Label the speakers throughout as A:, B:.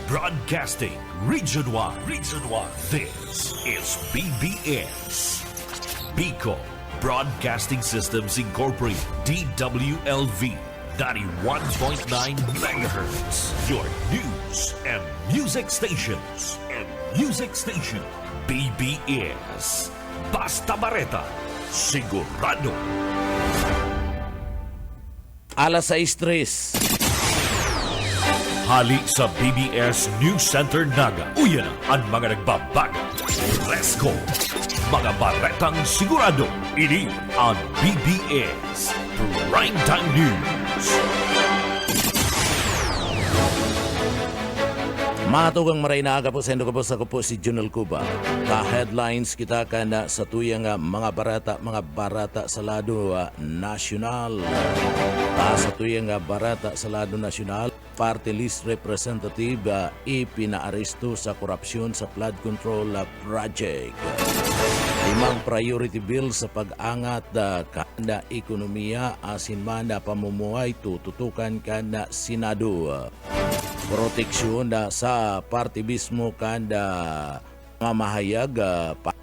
A: Broadcasting Region 1. Region 1. This is BBS. Bicol Broadcasting Systems Incorporated. DWLV. 91.9 megahertz. Your news and music stations. BBS. Basta Bareta. Sigurado.
B: Alas 6:03.
A: Hali sa BBS News Center Naga. Uyan ang mga nagbabaga. Let's go! Mga baretang sigurado. Ini ang BBS Primetime News.
B: Matugang maray na aga po sa Indo ako po si Junel Cuba. Ka-headlines kita ka na sa tuyang mga barata sa lado nasyonal. Sa tuyang barata sa lado nasyonal, Party List Representative ipinaaresto sa korupsyon sa flood control project. 5 priority bill sa pag-angat kada ekonomiya asin man na pamumuhay tututukan kada Senado. Proteksyon sa party mismo kada mamahayag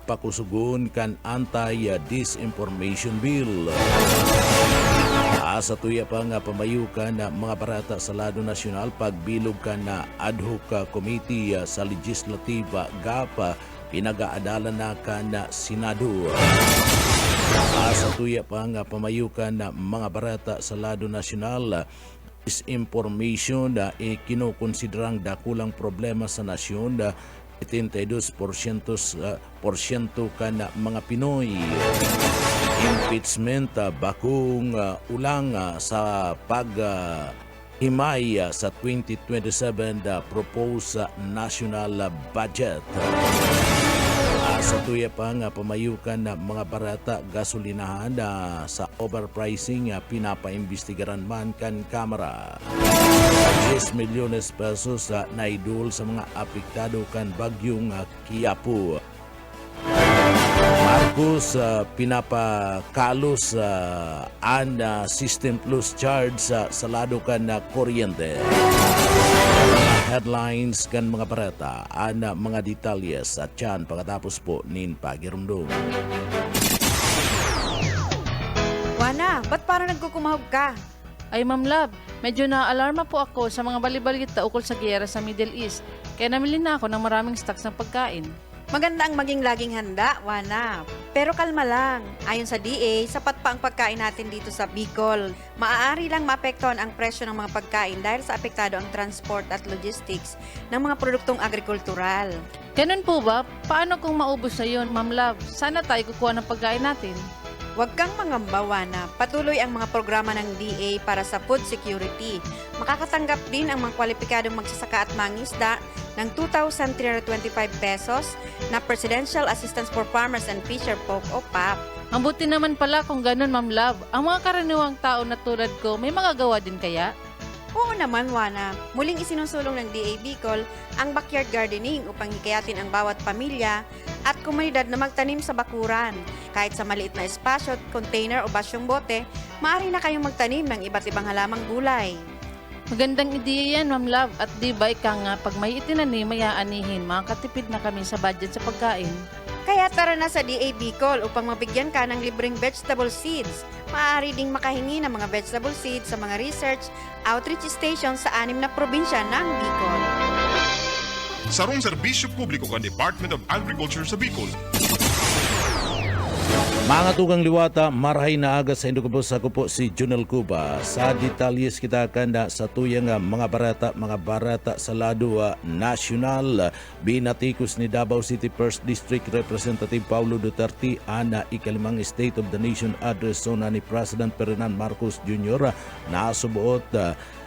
B: pakusugon kan anti-disinformation bill. Sa tuya pa nga pamayukan na mga barata sa lado nasyonal pagbilog ka na ad hoc committee sa legislativa GAPA pinag-aadalan na ka na Senado. Sa tuya pa nga pamayukan na mga barata sa lado nasyonal disinformation na kinukonsiderang dakulang problema sa nasyon na 72% ka na mga Pinoy. Impeachment bakong ulang sa paghimay sa 2027 proposed national budget. Sa tuya pa nga pamayukan na mga barata gasolinahan sa overpricing pinapaimbestigaran man kan Kamara. 10 milyones pesos na idol sa mga apektado kan bagyong Quiapo. Marcos pinapakalos ang System Plus charge sa lado kan na kuryente. Headlines kan mga barata ang mga detalyes at yan pagkatapos po nin pagirundong.
C: Wana, ba't parang nagkukumahog ka?
D: Ay Ma'am Love, medyo na-alarma po ako sa mga balibalita ukol sa giyera sa Middle East. Kaya namili na ako ng maraming stocks ng pagkain.
C: Maganda ang maging laging handa, Wana. Pero kalma lang. Ayon sa DA, sapat pa ang pagkain natin dito sa Bicol. Maaari lang maapektuhan ang presyo ng mga pagkain dahil sa apektado ang transport at logistics ng mga produktong agrikultural.
D: Ganun po ba? Paano kung maubos na yun, Ma'am Love? Sana tayo kukuha ng pagkain natin.
C: Huwag kang mangamba, Wana. Patuloy ang mga programa ng DA para sa food security. Makakatanggap din ang mga kwalipikadong magsasaka at mangisda ng 2,325 pesos na Presidential Assistance for Farmers and Fisher Folk o PAP.
D: Ang buti naman pala kung ganun, Ma'am Love. Ang mga karaniwang tao na tulad ko, may magagawa din kaya?
C: Oo naman, Wana. Muling isinusulong ng DA Bicol ang backyard gardening upang hikayatin ang bawat pamilya at komunidad na magtanim sa bakuran. Kahit sa maliit na espasyo, container o basyong bote, maaari na kayong magtanim ng iba't ibang halamang gulay.
D: Magandang ideya yan, Ma'am Love. At di ba ika nga, pag may itinanim, may aanihin, makakatipid na kami sa budget sa pagkain.
C: Kaya tara na sa DA Bicol upang mabigyan ka ng libreng vegetable seeds. Maaari ding makahingi ng mga vegetable seeds sa mga research outreach stations sa 6 na probinsya ng Bicol.
E: Sarong serbisyo publiko kan Department of Agriculture sa Bicol.
B: Mga tugang liwata, marahay na aga sa Indo ako po si Junel Cuba. Sa detalyes kita kanda sa tuyang mga barata sa lado nasyonal. Binatikos ni Davao City 1st District Representative Paulo Duterte ang ikalimang State of the Nation address ni President Ferdinand Marcos Jr. na subuot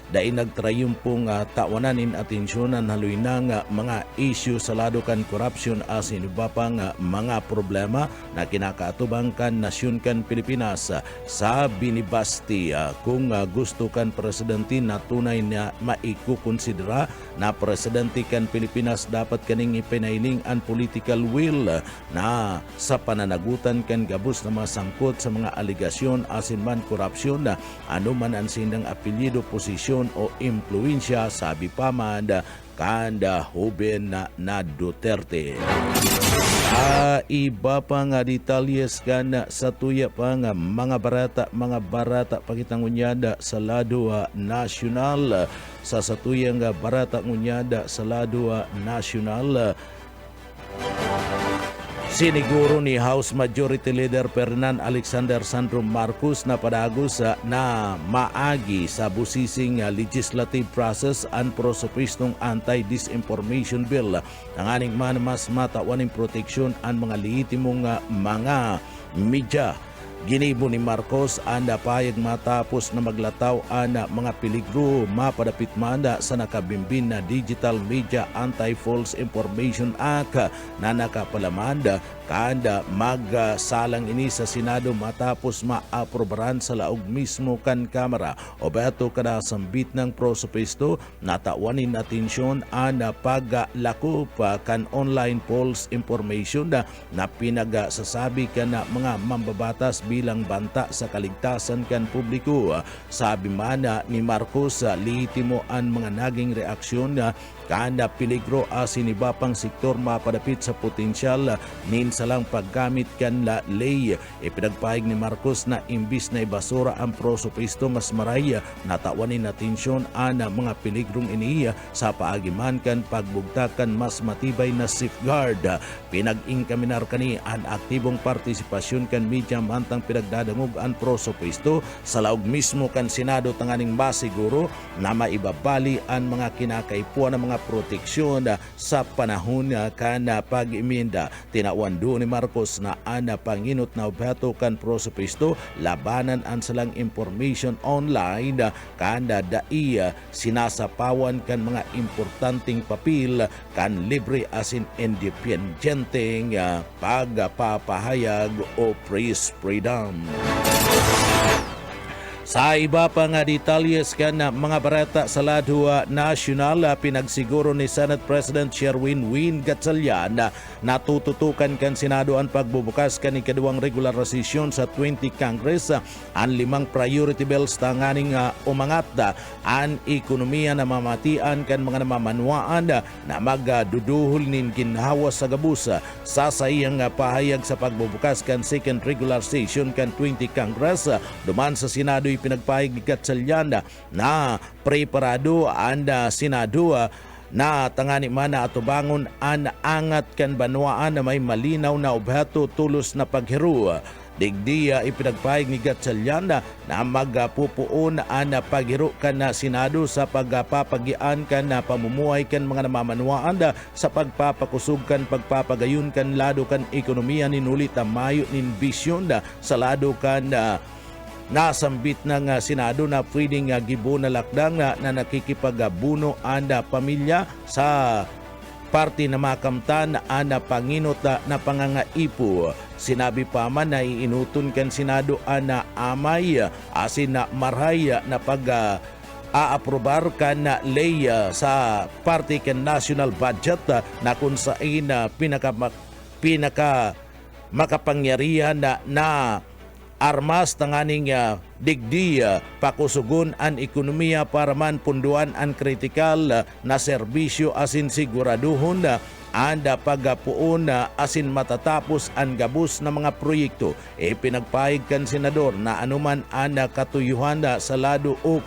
B: dahil nagtrayumpong tawanan atensyonan haluin ng mga issue sa lado kan corruption asin iba pang mga problema na kinakaatubang kan nasyon kan Pilipinas. Sa binibasti kung gusto kan presidente na tunay na maikukonsidera na presidente kan Pilipinas dapat kaning ipinailing ang political will na sa pananagutan kan gabos na mga sangkot sa mga aligasyon asin man korupsyon na ano man ang sindang apelyido, posisyon o impluensya, sabi pa man kanda Ruben na Duterte. Iba pa nga detalyes kana sa tuya pa nga mga barata pakitang unyada sa lado nasyonal. Sa satuyang barata unyada sa lado nasyonal, siniguro ni House Majority Leader Ferdinand Alexander Sandro Marcos na padagos na maagi sa busising legislative process ang prosopistong anti-disinformation bill. Ang aning man mas matawaning proteksyon ang mga lehitimong mga media. Ginibo ni Marcos ang payag matapos na maglataw ang mga peligro mapadapit manda sa nakabimbin na Digital Media Anti-False Information Act na nakapalamanda kanda magsalang ini sa Senado matapos maaprobaran sa laog mismo kan Kamara. O beto kada sambit ng prosopisto natawanin atensyon ang paglakop kan online false information na pinagasasabi kan mga mambabatas bilang banta sa kaligtasan kan publiko. Sabi man ni Marcos, lehitimo ang mga naging reaksyon kanda peligro asin iba pang sektor mapadapit sa potensyal nin salang paggamit kan la ley. Ipinagpahig ni Marcos na imbis na ibasura ang prosopisto mas maray natawanin atensyon ang mga peligrong iniya sa paagiman kan pagbugtakan mas matibay na safeguard. Pinag-ingkaminar kani ang aktibong partisipasyon kan media mantang pinagdadangog ang prosopisto sa laog mismo kan Senado tanganing masiguro na maibabali ang mga kinakaipuan ng mga proteksyon sa panahon kan pag-iminda. Tinawan do ni Marcos na ana panginot na obhato kan prosopisto labanan ang salang information online kanda dai sinasapawan kan mga importanteng papel kan libre asin independenteng pagpapahayag o press freedom. Sa iba pa nga detalyes kan mga barata sa lado nasyonal, pinagsiguro ni Senate President Sherwin Win Gatchalian na natututukan kan Senado ang pagbubukas kan ikaduang regular session sa 20 Congress ang 5 priority bills tanganing umangat ang ekonomiya na mamatian kan mga namamanwaan na magduduhol nin ginhawa sa gabus sa sayang pahayag sa pagbubukas kan second regular session kan 20 Congress. Duman sa Senado pinagpahig ni Gatchalian na preparado ang Senado na tangani mana ato bangon ang angat kan banwaan na may malinaw na obhato tulos na paghiru. Digdiya ipinagpahig ni Gatchalian na magpupuon ang paghiru kan na Senado sa pagpapagian kan na pamumuhay kan mga namamanwaan sa pagpapakusog kan pagpapagayon kan lado kan ekonomiya ninulit mayo nin bisyon sa lado kan nasambit ng Senado na pwedeng gibon na lakdang na nakikipagabuno ang pamilya sa parte na makamtan ang panginot na pangangaipo. Sinabi pa man na iinuton kan Senado ang amay asin na marhay na aaprobar kan ley sa parte kan national budget na kung saan pinaka makapangyarihan na armas tanganing digdi pakusugon ang ekonomiya para man punduan ang kritikal na serbisyo asin siguraduhon ang pagpuon asin matatapos ang gabus na mga proyekto. Pinagpahig kan senador na anuman ang katuyuhan sa lado o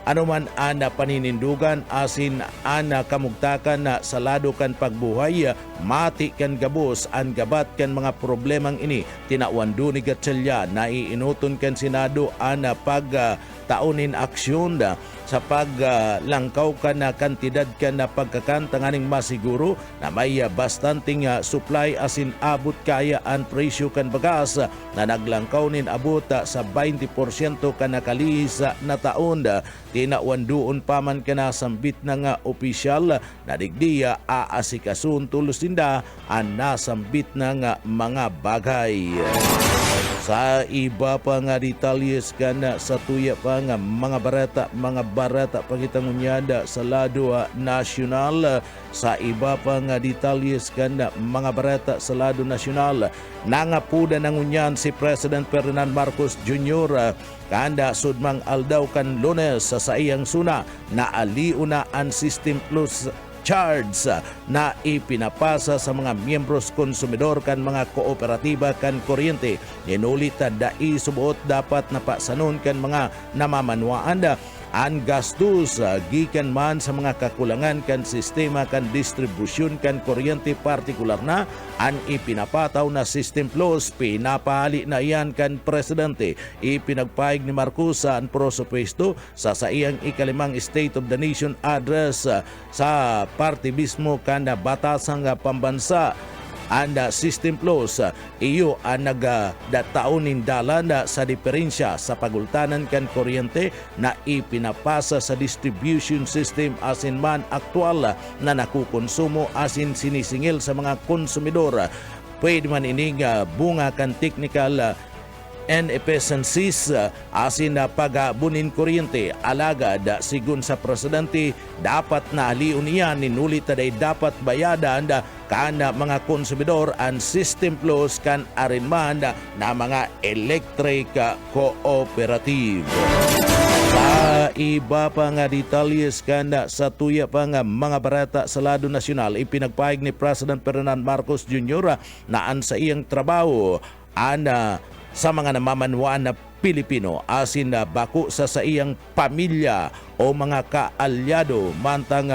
B: anuman ang paninindugan asin ang kamugtakan sa lado kan pagbuhay mati kan gabos ang gabat kan mga problemang ini. Tinawando ni Gatchalian na iinuton kan Senado ang pagtaunin aksyon sa paglangkaw kan na kantidad kan na pagkakantanganing masiguro na may bastanting supply asin abot kaya ang presyo kan bagas na naglangkaw nin abot sa 20% kan nakalihis na taon. Tinawandoon pa man ka na sambit ng opisyal na digdiya aasikasun tulos ninda ang nasambit ng mga bagay. Sa iba pa nga detalyes kana sa tuya pa nga mga barata pagitangunyada sa lado nasyonal. Sa iba pa nga detalyes kana mga barata sa lado nasyonal, nangapuda nangunyan si President Ferdinand Marcos Jr. Kanda sudmang aldaw kan Lunes sa iyang suna na aliuna ang System Plus charge na ipinapasa sa mga miyembros konsumidor kan mga kooperatiba kan kuryente. Inulit dai subuot dapat napasanon kan mga namamanwaan ang gastos gikan man sa mga kakulangan kan sistema kan distribusyon kan kuryente, partikular na ang ipinapataw na System Plus. Pinapahali na iyan kan Presidente. Ipinagpahig ni Marcos sa prosupuesto sa iyang ikalimang State of the Nation address sa parte mismo kan batasang pambansa. Ang System Plus, iyo ang nagdataonin dalan sa diferensya sa pagultanan kan kuryente na ipinapasa sa distribution system asin man aktual na nakukonsumo asin sinisingil sa mga konsumidor. Pwede man ining bunga kan technical inefficiencies asin na pagabunin kuryente. Alagad sigun sa Presidente, dapat na aliun iyan ninulit day dapat bayadan kana mga konsumidor ang System Plus kan arinman na mga electric cooperative. Sa iba pa nga detalyes kanda sa tuya pa nga mga barata sa lado nasyonal, ipinagpahig ni President Ferdinand Marcos Jr. na ang sa iyang trabaho sa mga namamanwaan na Pilipino asin na bako sa iyang pamilya o mga kaalyado. Mantang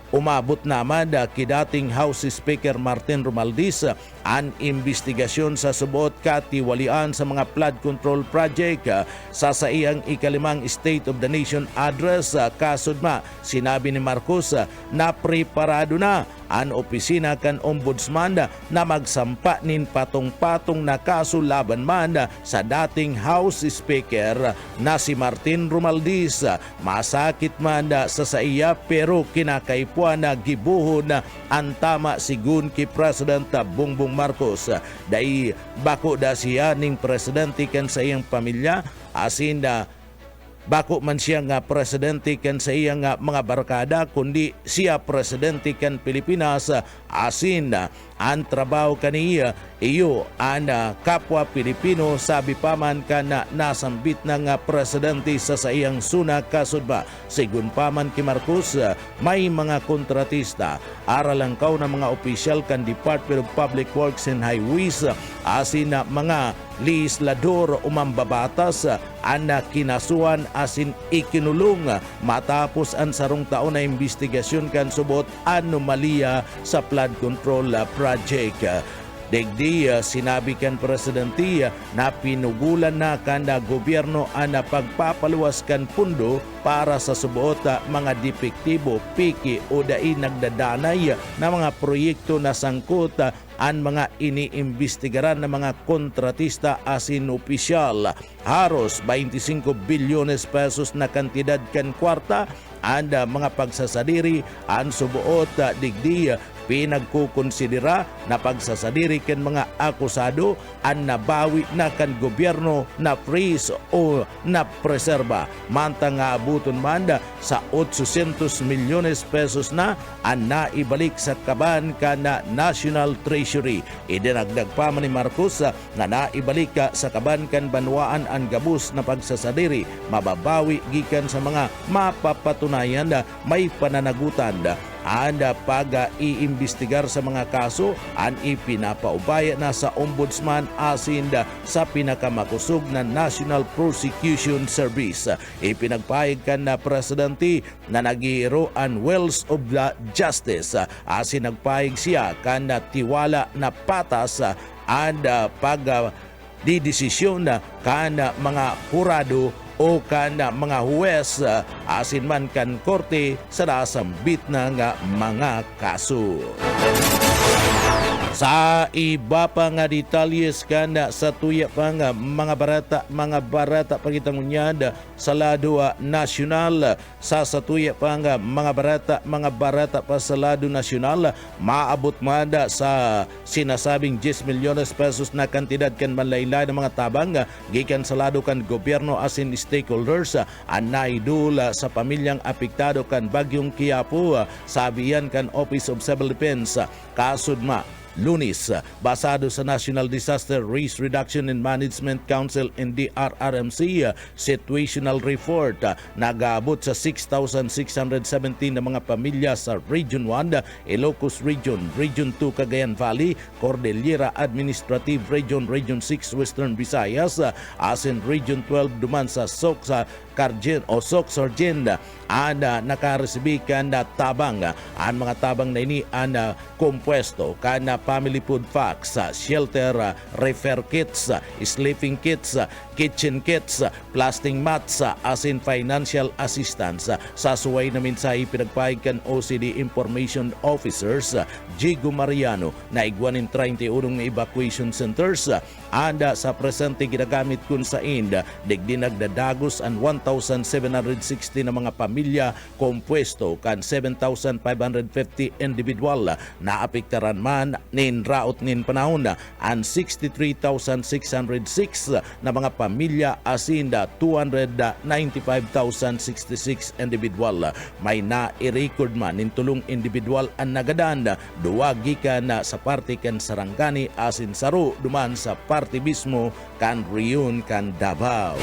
B: umabot naman kidating House Speaker Martin Romualdez ang investigasyon sa subuot katiwalian sa mga flood control project sa iyang ikalimang State of the Nation address. Kasudma, sinabi ni Marcos na preparado na ang opisina kan ombudsman na magsampa nin patong-patong na kaso laban man sa dating House Speaker na si Martin Romualdez. Masakit man sa iya pero kinakaipuan na gibuhon ang tama sigun ki President Bongbong Marcos. Dai bako da siya ning presidente kan sa iyang pamilya asin bako man siya nga presidente kan sa iyang mga barkada, kundi siya presidente kan Pilipinas asin ang trabaho kaniya iyo ang kapwa Pilipino. Sabi paman kan nasambit na nga presidente sa iyang suna. Kasudba, sigun paman ki Marcos, may mga kontratista aralang kaw na mga opisyal kan Department of Public Works and Highways asin mga legislador umambabatas ang kinasuhan asin ikinulong matapos ang sarong taon na investigasyon kan subot anomalya sa flood control project. Degdi sinabi kan Presidente na pinugulan na kanda gobyerno ang pagpapaluwas kan pundo para sa subuot mga depektibo, piki o dai nagdadanay na mga proyekto na sangkot ang mga iniimbestigaran na mga kontratista asin opisyal. Haros 25 bilyones pesos na kantidad kan kwarta ang mga pagsasadiri ang subuot digdi pinagkukonsidera na pagsasadiri ken mga akusado ang nabawi na kan gobyerno na freeze o na preserba. Mantang nga abuton man sa 800 milyones pesos na ang naibalik sa kaban kana National Treasury. Idinagdag pa man ni Marcos na naibalik sa kaban kan banwaan ang gabus na pagsasadiri mababawi gikan sa mga mapapatunayan na may pananagutan. Anda pag-iimbestigar sa mga kaso ang ipinapaubaya na sa Ombudsman asin sa pinakamakusog na National Prosecution Service. Ipinagpahig kan na Presidente na nagiro ang Wells of the Justice asin nagpahig siya kan na tiwala na patas ang didesisyon kan mga hurado o kan mga huwes asin man kan korte sa nasambit na nga mga kaso. Sa iba pa nga detalyes kana sa tuya pa nga mga barata pagitangunyad sa lado nasyonal sa tuya pa nga mga barata pa sa lado nasyonal maabot mada sa sinasabing 10 milyones pesos na kantidad kan manlaylay ng mga tabang gikan sa lado kan gobyerno asin stakeholders naidula sa pamilyang apektado kan bagyong Quiapo sabihan kan Office of Civil Defense kasudma Lunes, basado sa National Disaster Risk Reduction and Management Council and DRRMC Situational Report, nag-aabot sa 6,617 na mga pamilya sa Region 1, Ilocos Region, Region 2 Cagayan Valley, Cordillera Administrative Region, Region 6 Western Visayas, asin Region 12 duman sa Cargen o Sorgen nakaresebikan na tabang ang mga tabang na ini kompuesto kana family food packs, shelter, repair kits, sleeping kits, kitchen kits, plastic mats, asin financial assistance. Sa suway na mensahe pinagpahig kan OCD Information Officers Jigo Mariano na igwanin 31 evacuation centers anda sa presente ginagamit kun sa India digdinag dadagos ang 1,760 na mga pamilya kompuesto kan 7,550 individual na apektaran man nin raot nin panahon ang 63,606 na mga pamilya asinda 295,066 individual may na-record man nin tulong individual ang nagadan duwa gikan sa parte kan Sarangani asin Saru duman sa parte mismo kan Rion kan Davao.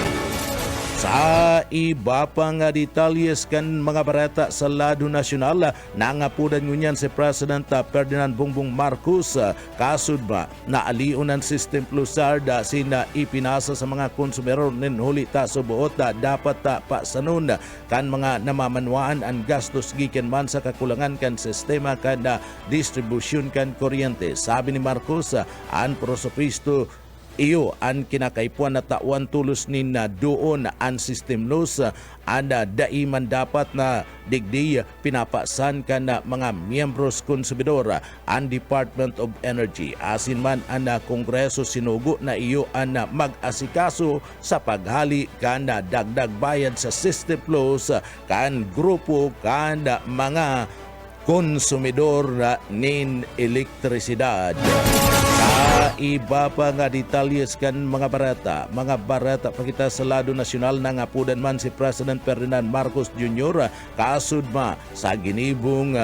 B: Sa iba pang detalyes kan mga barata sa lado nasyonal, nangapudan ngunyan si President Ferdinand Bongbong Marcos kasud ba na aliunan system plusard sina ipinasa sa mga konsumeror nin huli ta subuot dapat pa sanon kan mga namamanwaan ang gastos gikan man sa kakulangan kan sistema kan distribution kan kuryente. Sabi ni Marcos, ang prosopisto iyo ang kinakaipuan na tauan tulos ni na doon ang system loss anda daiman dapat na digdi pinapasan ka na mga miyembros konsumidor ang Department of Energy asin man ang Kongreso sinugo na iyo ang mag-asikaso sa paghali ka na dagdag bayad sa system loss kan grupo kan mga konsumidor nin elektrisidad. Sa iba pa nga detalyes kan mga barata pakita sa lado nasyonal na ngapudan man si President Ferdinand Marcos Jr. kasud ma sa ginibong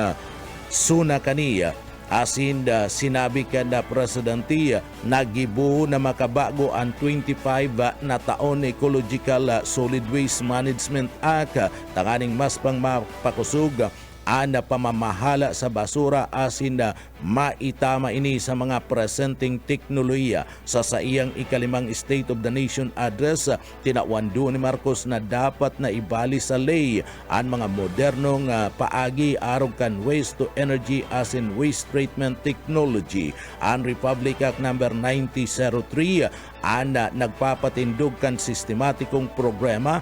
B: suna kaniya asin sinabi ka na presidente nagibu na makabago ang 25 na taon Ecological Solid Waste Management Act tanganing mas pang mapakusog ana pamamahala sa basura asin na maitama ini sa mga presenteng teknolohiya. Sa iyang ikalimang State of the Nation address, tinawando ni Marcos na dapat na ibali sa lay ang mga modernong paagi arog kan waste to energy asin waste treatment technology. Ang Republic Act No. 9003 nagpapatindog kan sistematikong programa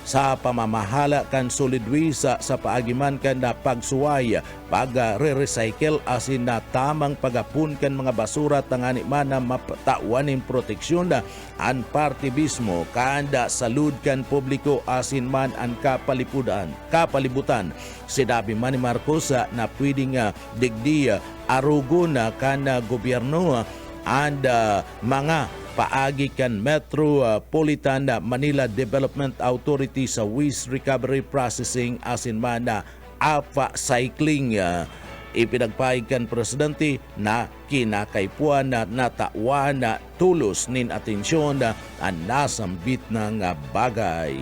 B: sa pamamahala kan solid waste sa paagiman kan na pagsuway, pag-re-recycle asin na tamang pagapun kan mga basura tangani man na mapatauanin proteksyon an parte mismo kanda salud kan publiko asin man an kapalibutan. Sinabi man ni Marcos na pwedeng digdi arugo na kan gobyerno and mga paagi kan Metropolitan Manila Development Authority sa waste recovery processing asin man na cycling. Ipinagpahig kan presidente na kinakaipuan na natawan na tulos nin atensyon ang nasambit ng bagay.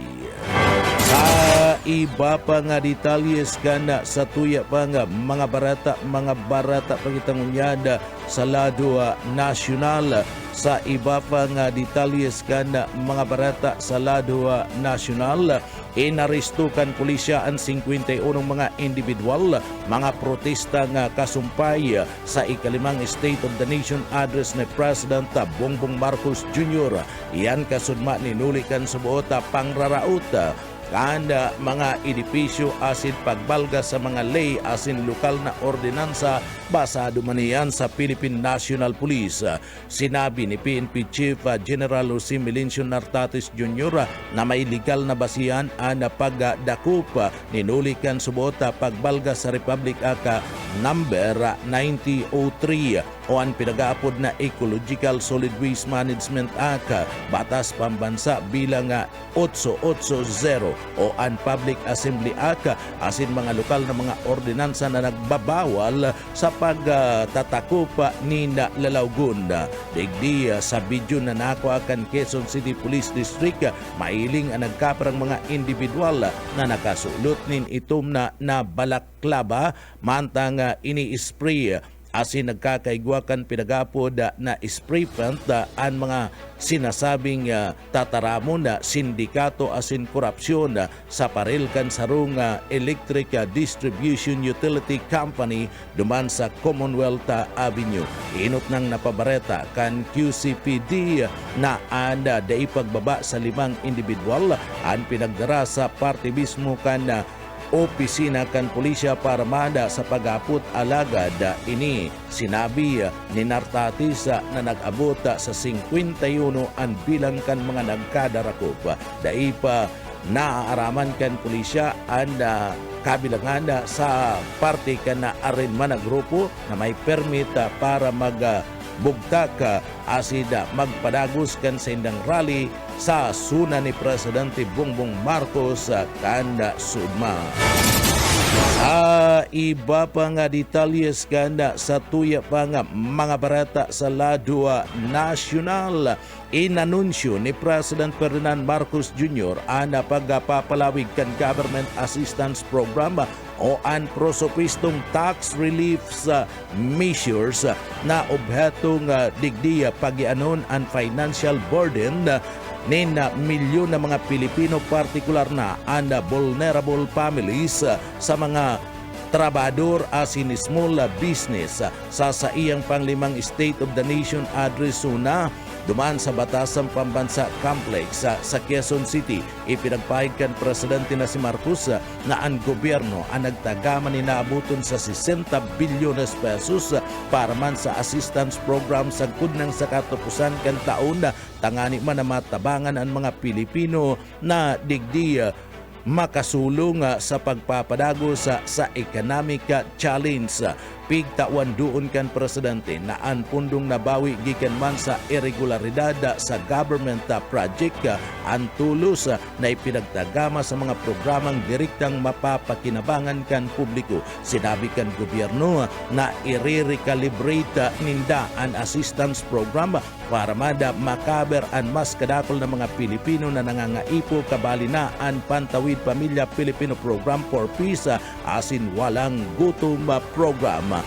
B: Sa iba pa nga detalyes kan sa tuya pa nga mga barata pagitangunyad sa lado nasyonal. Sa iba pa nga detalyes kan mga barata sa lado nasyonal, inaresto kan pulisya ang 51 mga individual, mga protesta nga kasumpay sa ikalimang State of the Nation address ni President Bongbong Marcos Jr. Iyan kasudma ninulikan sa buot pangraraot kanda mga edipisyo asin pagbalga sa mga ley asin lokal na ordinansa basado man iyan sa Philippine National Police. Sinabi ni PNP Chief General Jose Melencio Nartates Jr. na may legal na basihan ang pagdakup ninulikan subota pagbalga sa Republic Act number 9003 o ang pinag-aapod na Ecological Solid Waste Management Act, batas pambansa bilang 880 o ang Public Assembly Act asin mga lokal na mga ordinansa na nagbabawal sa pagtatakop ni lalawgon. Digdi sa video na nakuha kan Quezon City Police District, mailing ang nagkaparang mga individual na nakasulot nin itom na balaklaba mantang ini-spray asin nagkakaigwakan pinagapod na spray paint ang mga sinasabing tataramon na sindikato asin korupsyon sa parilkan sarong Electric Distribution Utility Company duman sa Commonwealth Avenue. Inot nang napabareta kan QCPD na anda dai pagbaba sa 5 individual ang pinagdara sa parte mismo kan opisina kan pulisya para mada sa pag-apot alagad. Ini sinabi ni Nartates na nag-abot sa 51 ang bilang kan mga nagkadarakop. Dai pa naaaraman kan pulisya ang kabilangan sa parte kan na arinman na grupo na may permit para magbugtak asida magpadagos kan sa indang rally sa suna ni Presidente Bongbong Marcos kanda sudma. Iba pa nga detalyes kanda sa tuya pa nga mga barata sa lado nasyonal. Inanunsyo ni President Ferdinand Marcos Jr. ang pagpapalawig kan Government Assistance Program o ang prosopistong tax reliefs measures na obhetong digdiya pagianon ang financial burden nin milyon na mga Pilipino, partikular na ang vulnerable families sa mga trabador asin small business. Sa iyang panglimang State of the Nation address na dumaan sa Batasang Pambansa Complex sa Quezon City, ipinagpahig kan Presidente na si Marcos na ang gobyerno ang nagtagaman ni naabuton sa 60 bilyones pesos para man sa assistance program sa kudnang sa katapusan kan taon na tangani man na matabangan ang mga Pilipino na digdi makasulong sa pagpapadago sa economic challenge. Pigtawan doon kan Presidente na ang pundong nabawi gikan man sa irregularidad sa government project ang tulos na ipinagtagama sa mga programang direktang mapapakinabangan kan publiko. Sinabi kan gobyerno na i-recalibrate ninda ang assistance program para mada makaber ang mas kadakol na mga Pilipino na nangangaipo kabali na ang Pantawid Pamilya Pilipino Program for Peace asin walang gutom program.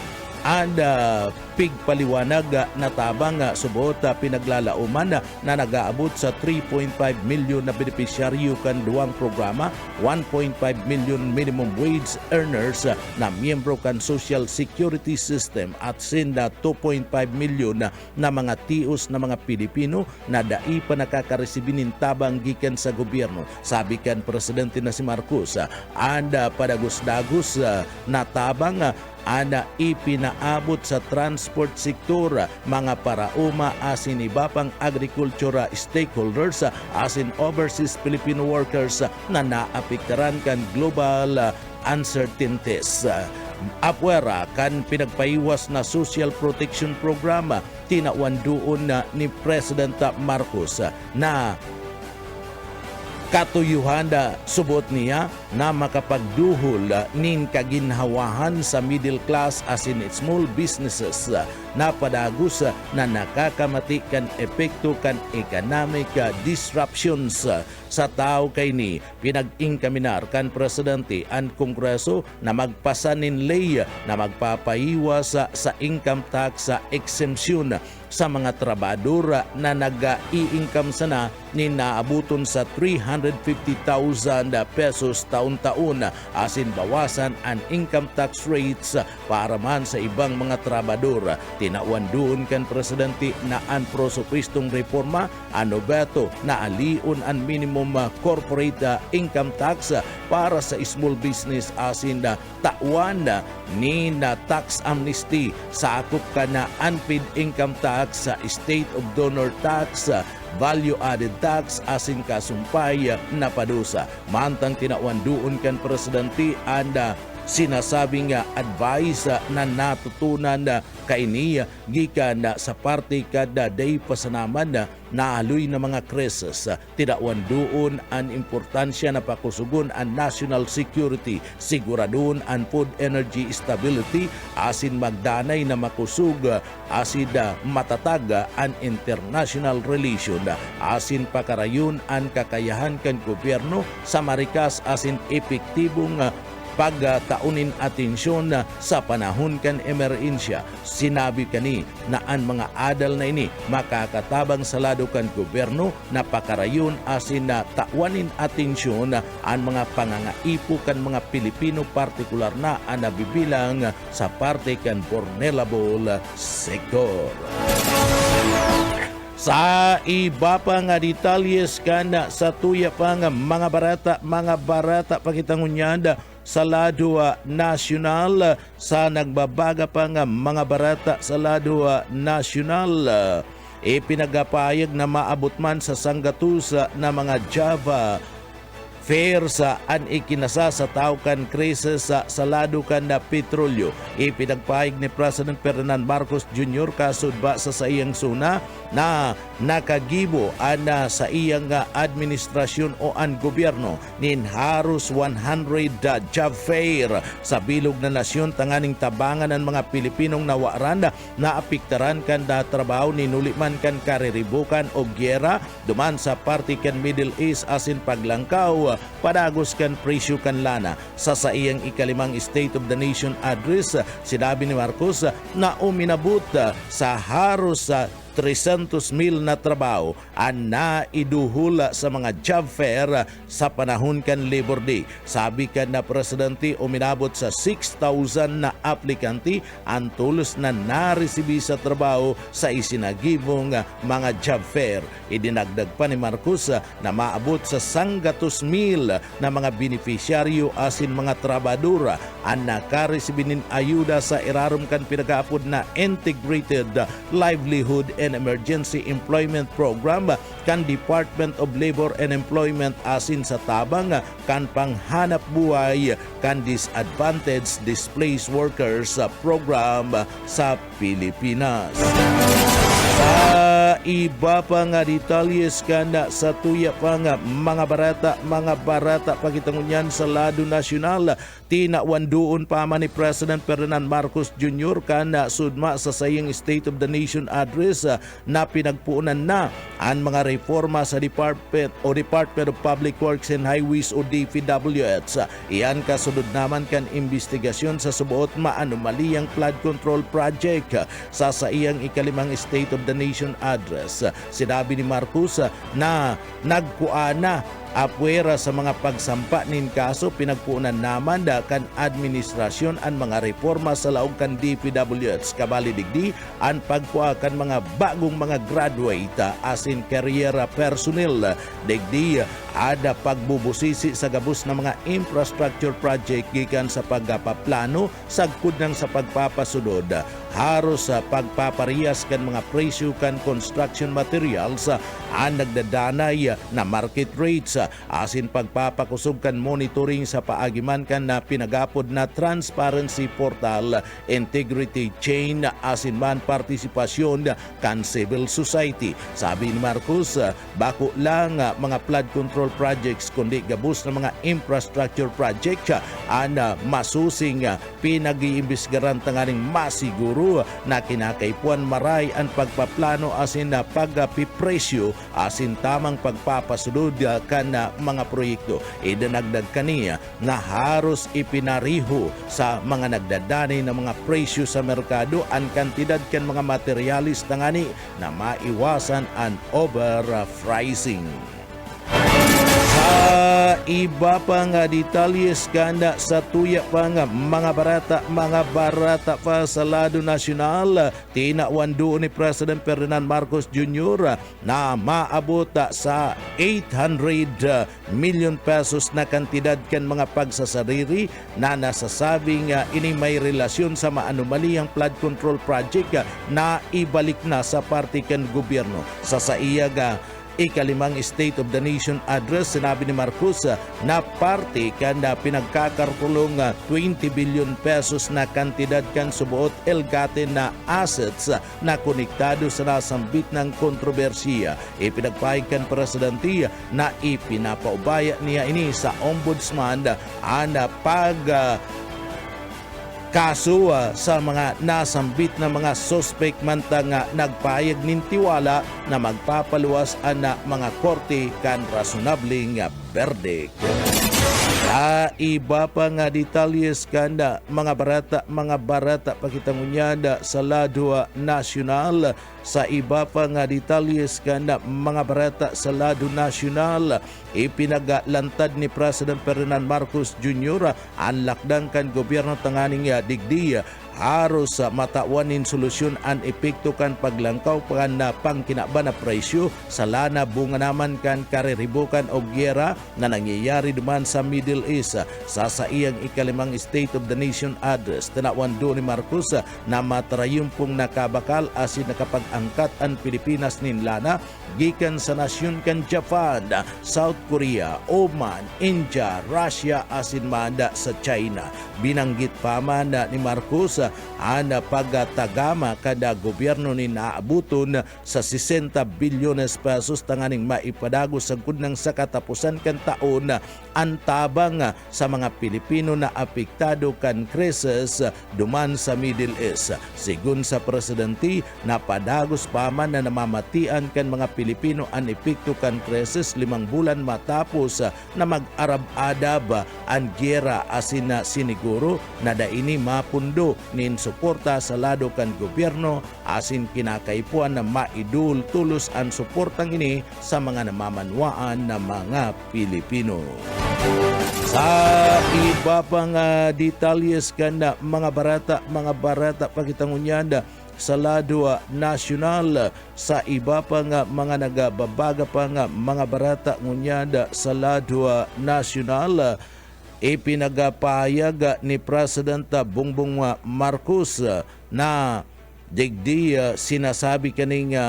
B: Pigpaliwanag na tabang subot pinaglalauman na nag-aabot sa 3.5 milyon na benepisyaryo kan duwang programa, 1.5 milyon minimum wage earners na miyembro kan Social Security System at sinda 2.5 milyon na mga tios na mga Pilipino na dai pa nakakaresibinin tabang gikan sa gobyerno. Sabi kan Presidente na si Marcos, anda padagos-dagos na tabang ana ipinaabot sa transport sektor, mga parauma asin iba pang agriculture stakeholders asin overseas Filipino workers na naapektaran kan global uncertainties. Apwera kan pinagpaiwas na social protection program tinawan doon ni President Marcos na katuyuhan subot niya na makapagduhol nin kaginhawahan sa middle class asin small businesses na padagos na nakakamati kan epekto kan economic disruptions sa tao kay ni pinag-ingkaminar kan Presidente ang Kongreso na magpasa nin ley na magpapaiwas sa income tax exemption sa mga trabador na nag-i-income sana ni naabuton sa 350,000 pesos taon-taon asin bawasan ang income tax rates para man sa ibang mga trabador. tinawan doon kan presidente na ang prosopistong reforma ano beto na aliun ang minimum corporate income tax para sa small business asin na tawan ni na tax amnesty sakop ka na unpaid income tax sa state of donor tax value-added tax asin kasumpay na padusa. Mantang tinawan doon kan presidente anda sinasabing advice na natutunan kaini gikan sa parte kada day pasanaman na naaluy na mga krisis. Tidawan doon ang importansya na pakusugon ang national security, siguradon ang food energy stability, asin magdanay na makusug, asin matatag ang international relation, asin pakarayon ang kakayahan kan gobyerno sa marikas asin epektibong pagtaunin atensyon sa panahon kan emerhensya. Sinabi kani na ang mga adal na ini makakatabang sa lado kan gobyerno na pakarayon asin na tawanin atensyon ang mga pangangaipo kan mga Pilipino, partikular na ang nabibilang sa parte kan vulnerable sector. Sa iba pa nga detalyes kan sa tuya pa nga mga barata pakitangunyanda sa lado nasyonal sa nagbabaga pa nga mga barata sa lado nasyonal. Ipinagapayag na maabot man sa sanggatusa na mga Java fair sa ikinasa sa tawkan krisis sa salado kan na petrolyo. Ipinagpahig ni President Ferdinand Marcos Jr. kasudba sa iyang suna na nakagibo ana sa iyang administrasyon o ang gobyerno nin haros 100 job fair sa bilog na nasyon tanganing tabangan ng mga Pilipinong nawaran na apiktaran kan da trabaho ni nuliman kan kariribukan o gyera duman sa parte kan Middle East asin paglangkaw padagos kan presyo kan lana. Sa iyang ikalimang State of the Nation address, sinabi ni Marcos na uminabot sa haros 300,000 na trabaho ang naiduhula sa mga job fair sa panahon kan Labor Day. Sabi kan na presidente uminabot sa 6,000 na aplikante ang tulos na naresibi sa trabaho sa isinagibong mga job fair. Idinagdag pa ni Marcos na maabot sa 100,000 na mga beneficiaryo asin mga trabadora ang nakaresibin nin ayuda sa irarom kan pinagaapod na Integrated Livelihood and Emergency Employment Program kan Department of Labor and Employment asin sa tabang kan panghanap buhay kan Disadvantaged Displaced Workers Program sa Pilipinas. Sa iba pa nga detalyes kana sa tuya pa nga mga barata pakitangunyan sa lado nasyonal, tinawan doon pa man ni President Ferdinand Marcos Jr. kana sudma sa sayang State of the Nation address na pinagpuunan na ang mga reforma sa Department of Public Works and Highways o DPWH. Iyan kasunod naman kan investigasyon sa subuot maanumaliyang flood control project sa iyang ikalimang State of the Nation address. Sinabi ni Marcos na nagkuana apwera sa mga pagsampa nin kaso pinagpuunan naman kan administrasyon ang mga reforma sa laog kan DPWH kabali digdi ang pagkuha kan mga bagong mga graduate asin career personnel digdi ada pagbubusisi sa gabos na mga infrastructure project gikan sa pagpaplano sagkud nang sa pagpapasunod haros sa pagpaparehas kan mga presyo kan construction materials ang nagdadanay na market rates asin pagpapakusog kan monitoring sa paagiman kan na pinagapod na transparency portal, integrity chain asin man partisipasyon kan civil society. Sabi ni Marcos, bako lang mga flood control projects kundi gabos na mga infrastructure project ang masusing pinag-iimbestigaran tanganing masiguro na kinakaipuan maray ang pagpaplano asin na pagpipresyo asin tamang pagpapasunod kan mga proyekto. Idanagdag kaniya na haros ipinariho sa mga nagdadani ng mga presyo sa merkado ang kantidad kan mga materialis tangani na maiwasan ang overpricing. Sa iba pa nga detalyes kanda sa tuya pa nga mga barata pa sa lado nasyonal, tinawan doon ni President Ferdinand Marcos Jr. Na maabot sa 800 million pesos na kantidad kan mga pagsasariri na nasasabing ini may relasyon sa maanumalihang flood control project na ibalik na sa parte kan gobyerno. Sa saiyaga ikalimang State of the Nation address, sinabi ni Marcos na parte kanda pinagkakarkulong 20 billion pesos na kantidad kan subuot elgate na assets na konektado sa nasambit ng kontrobersiya. Ipinagpahig kan presidente na ipinapaubaya niya ini sa ombudsman ana pag kaso sa mga nasambit na mga suspect mantang nagpahayag nin tiwala na magpapaluwas ana mga korte kan rasonableng verdict. Iba pa nga detalyes kanda mga barata pakitangunyada sa lado nasyonal. Sa iba pa nga detalyes kanda mga barata sa lado nasyonal, ipinagalantad ni President Ferdinand Marcos Jr. ang lakdang kan gobyerno tanganing digdi haros matawanin solusyon an epekto kan paglangkaw kan na pangkinaba na presyo sa lana bunga naman kan kariribukan o gyera na nangyayari duman sa Middle East. Sa iyang ikalimang State of the Nation address, tinawan do ni Marcos na matarayumpong nakabakal asin nakapag-angkat ang Pilipinas nin lana gikan sa nasyon kan Japan, South Korea, Oman, India, Russia asin manda sa China. Binanggit pa man ni Marcos ang pagtagama kada gobyerno ni naabuton sa 60 bilyones pesos tanganing maipadago sa gudnang sa katapusan kan taon ang tabang sa mga Pilipino na apektado kan krisis duman sa Middle East. Sigun sa presidente, napadagos pa man na namamatian kan mga Pilipino ang epekto kan krisis 5 bulan matapos na mag-arab-adab ang gyera asin na siniguro na daini mapundo nin suporta sa lado kan gobyerno asin kinakaipuan na maidul tulos ang suportang ini sa mga namamanwaan na mga Pilipino. Sa iba pang detalyes kanda mga barata pakitangunyanda sa lado nasyonal, sa iba pa nga mga nagababaga pa nga mga barata ngunyada sa lado nasyonal, ipinagapahayag ni President Bongbong Marcos na digdi sinasabi kaning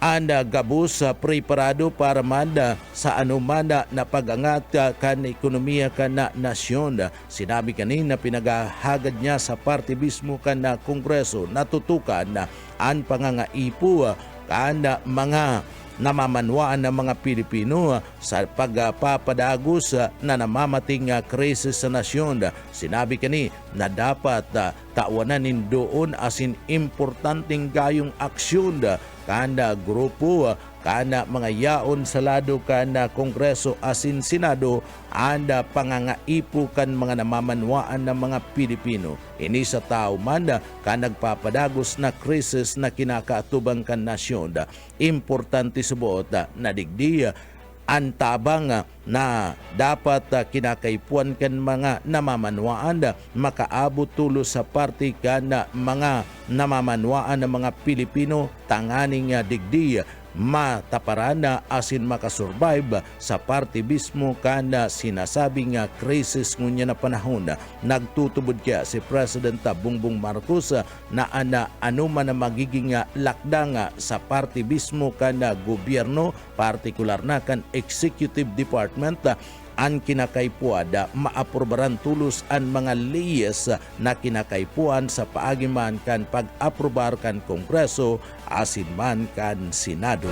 B: anda gabus preparado para manda sa anumanda na pag-angat kan ekonomiya kan na nasyon. Sinabi kanina pinagahagad niya sa parte mismo kan na Kongreso natutukan ang pangangaipo kan mga namamanwaan ng mga Pilipino sa pagpapadagos na namamating krisis sa nasyon. Sinabi kani na dapat tawanan doon asin importanteng gayong aksyon kada grupo kana mga yaon sa lado kana Kongreso asin Senado anda pangangaipo kan mga namamanwaan ng mga Pilipino. Ini sa tao man ka nagpapadagos na krisis na kinakaatubang kan nasyon. Importante subuot na digdi ang tabang na dapat kinakaipuan kan mga namamanwaan makaabot tulos sa parte kan mga namamanwaan ng mga Pilipino tanganing digdi mataparana asin makasurvive sa parte mismo kana sinasabing krisis ngunya na panahon. Nagtutubod kaya si President Bongbong Marcos na anuman na magiging lakdang sa parte mismo kana gobyerno, partikular na kan Executive Department, ang kinakaipuan maaprobaran tulos ang mga leyes na kinakaipuan sa paagiman kan pag-aprobar kan Kongreso asin man kan Senado.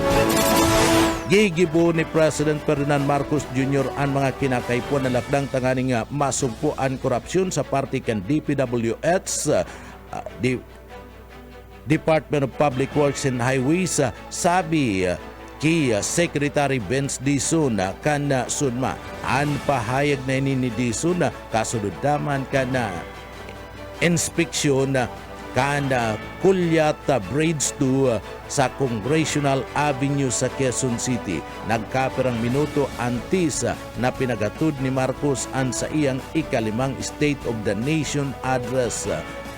B: Gigibo ni President Ferdinand Marcos Jr. ang mga kinakaipuan na lakdang tanganing masugpuan korupsyon sa parte kan DPWH, Department of Public Works and Highways, sabi kay Secretary Benz Dizon kana sunma an pahayag na ini ni Dizon kasulod daman kana inspeksyon kanda Kulyata Bridge 2 sa Congressional Avenue sa Quezon City. Nagkapirang minuto antes na pinagatod ni Marcos an sa iyang ikalimang State of the Nation address.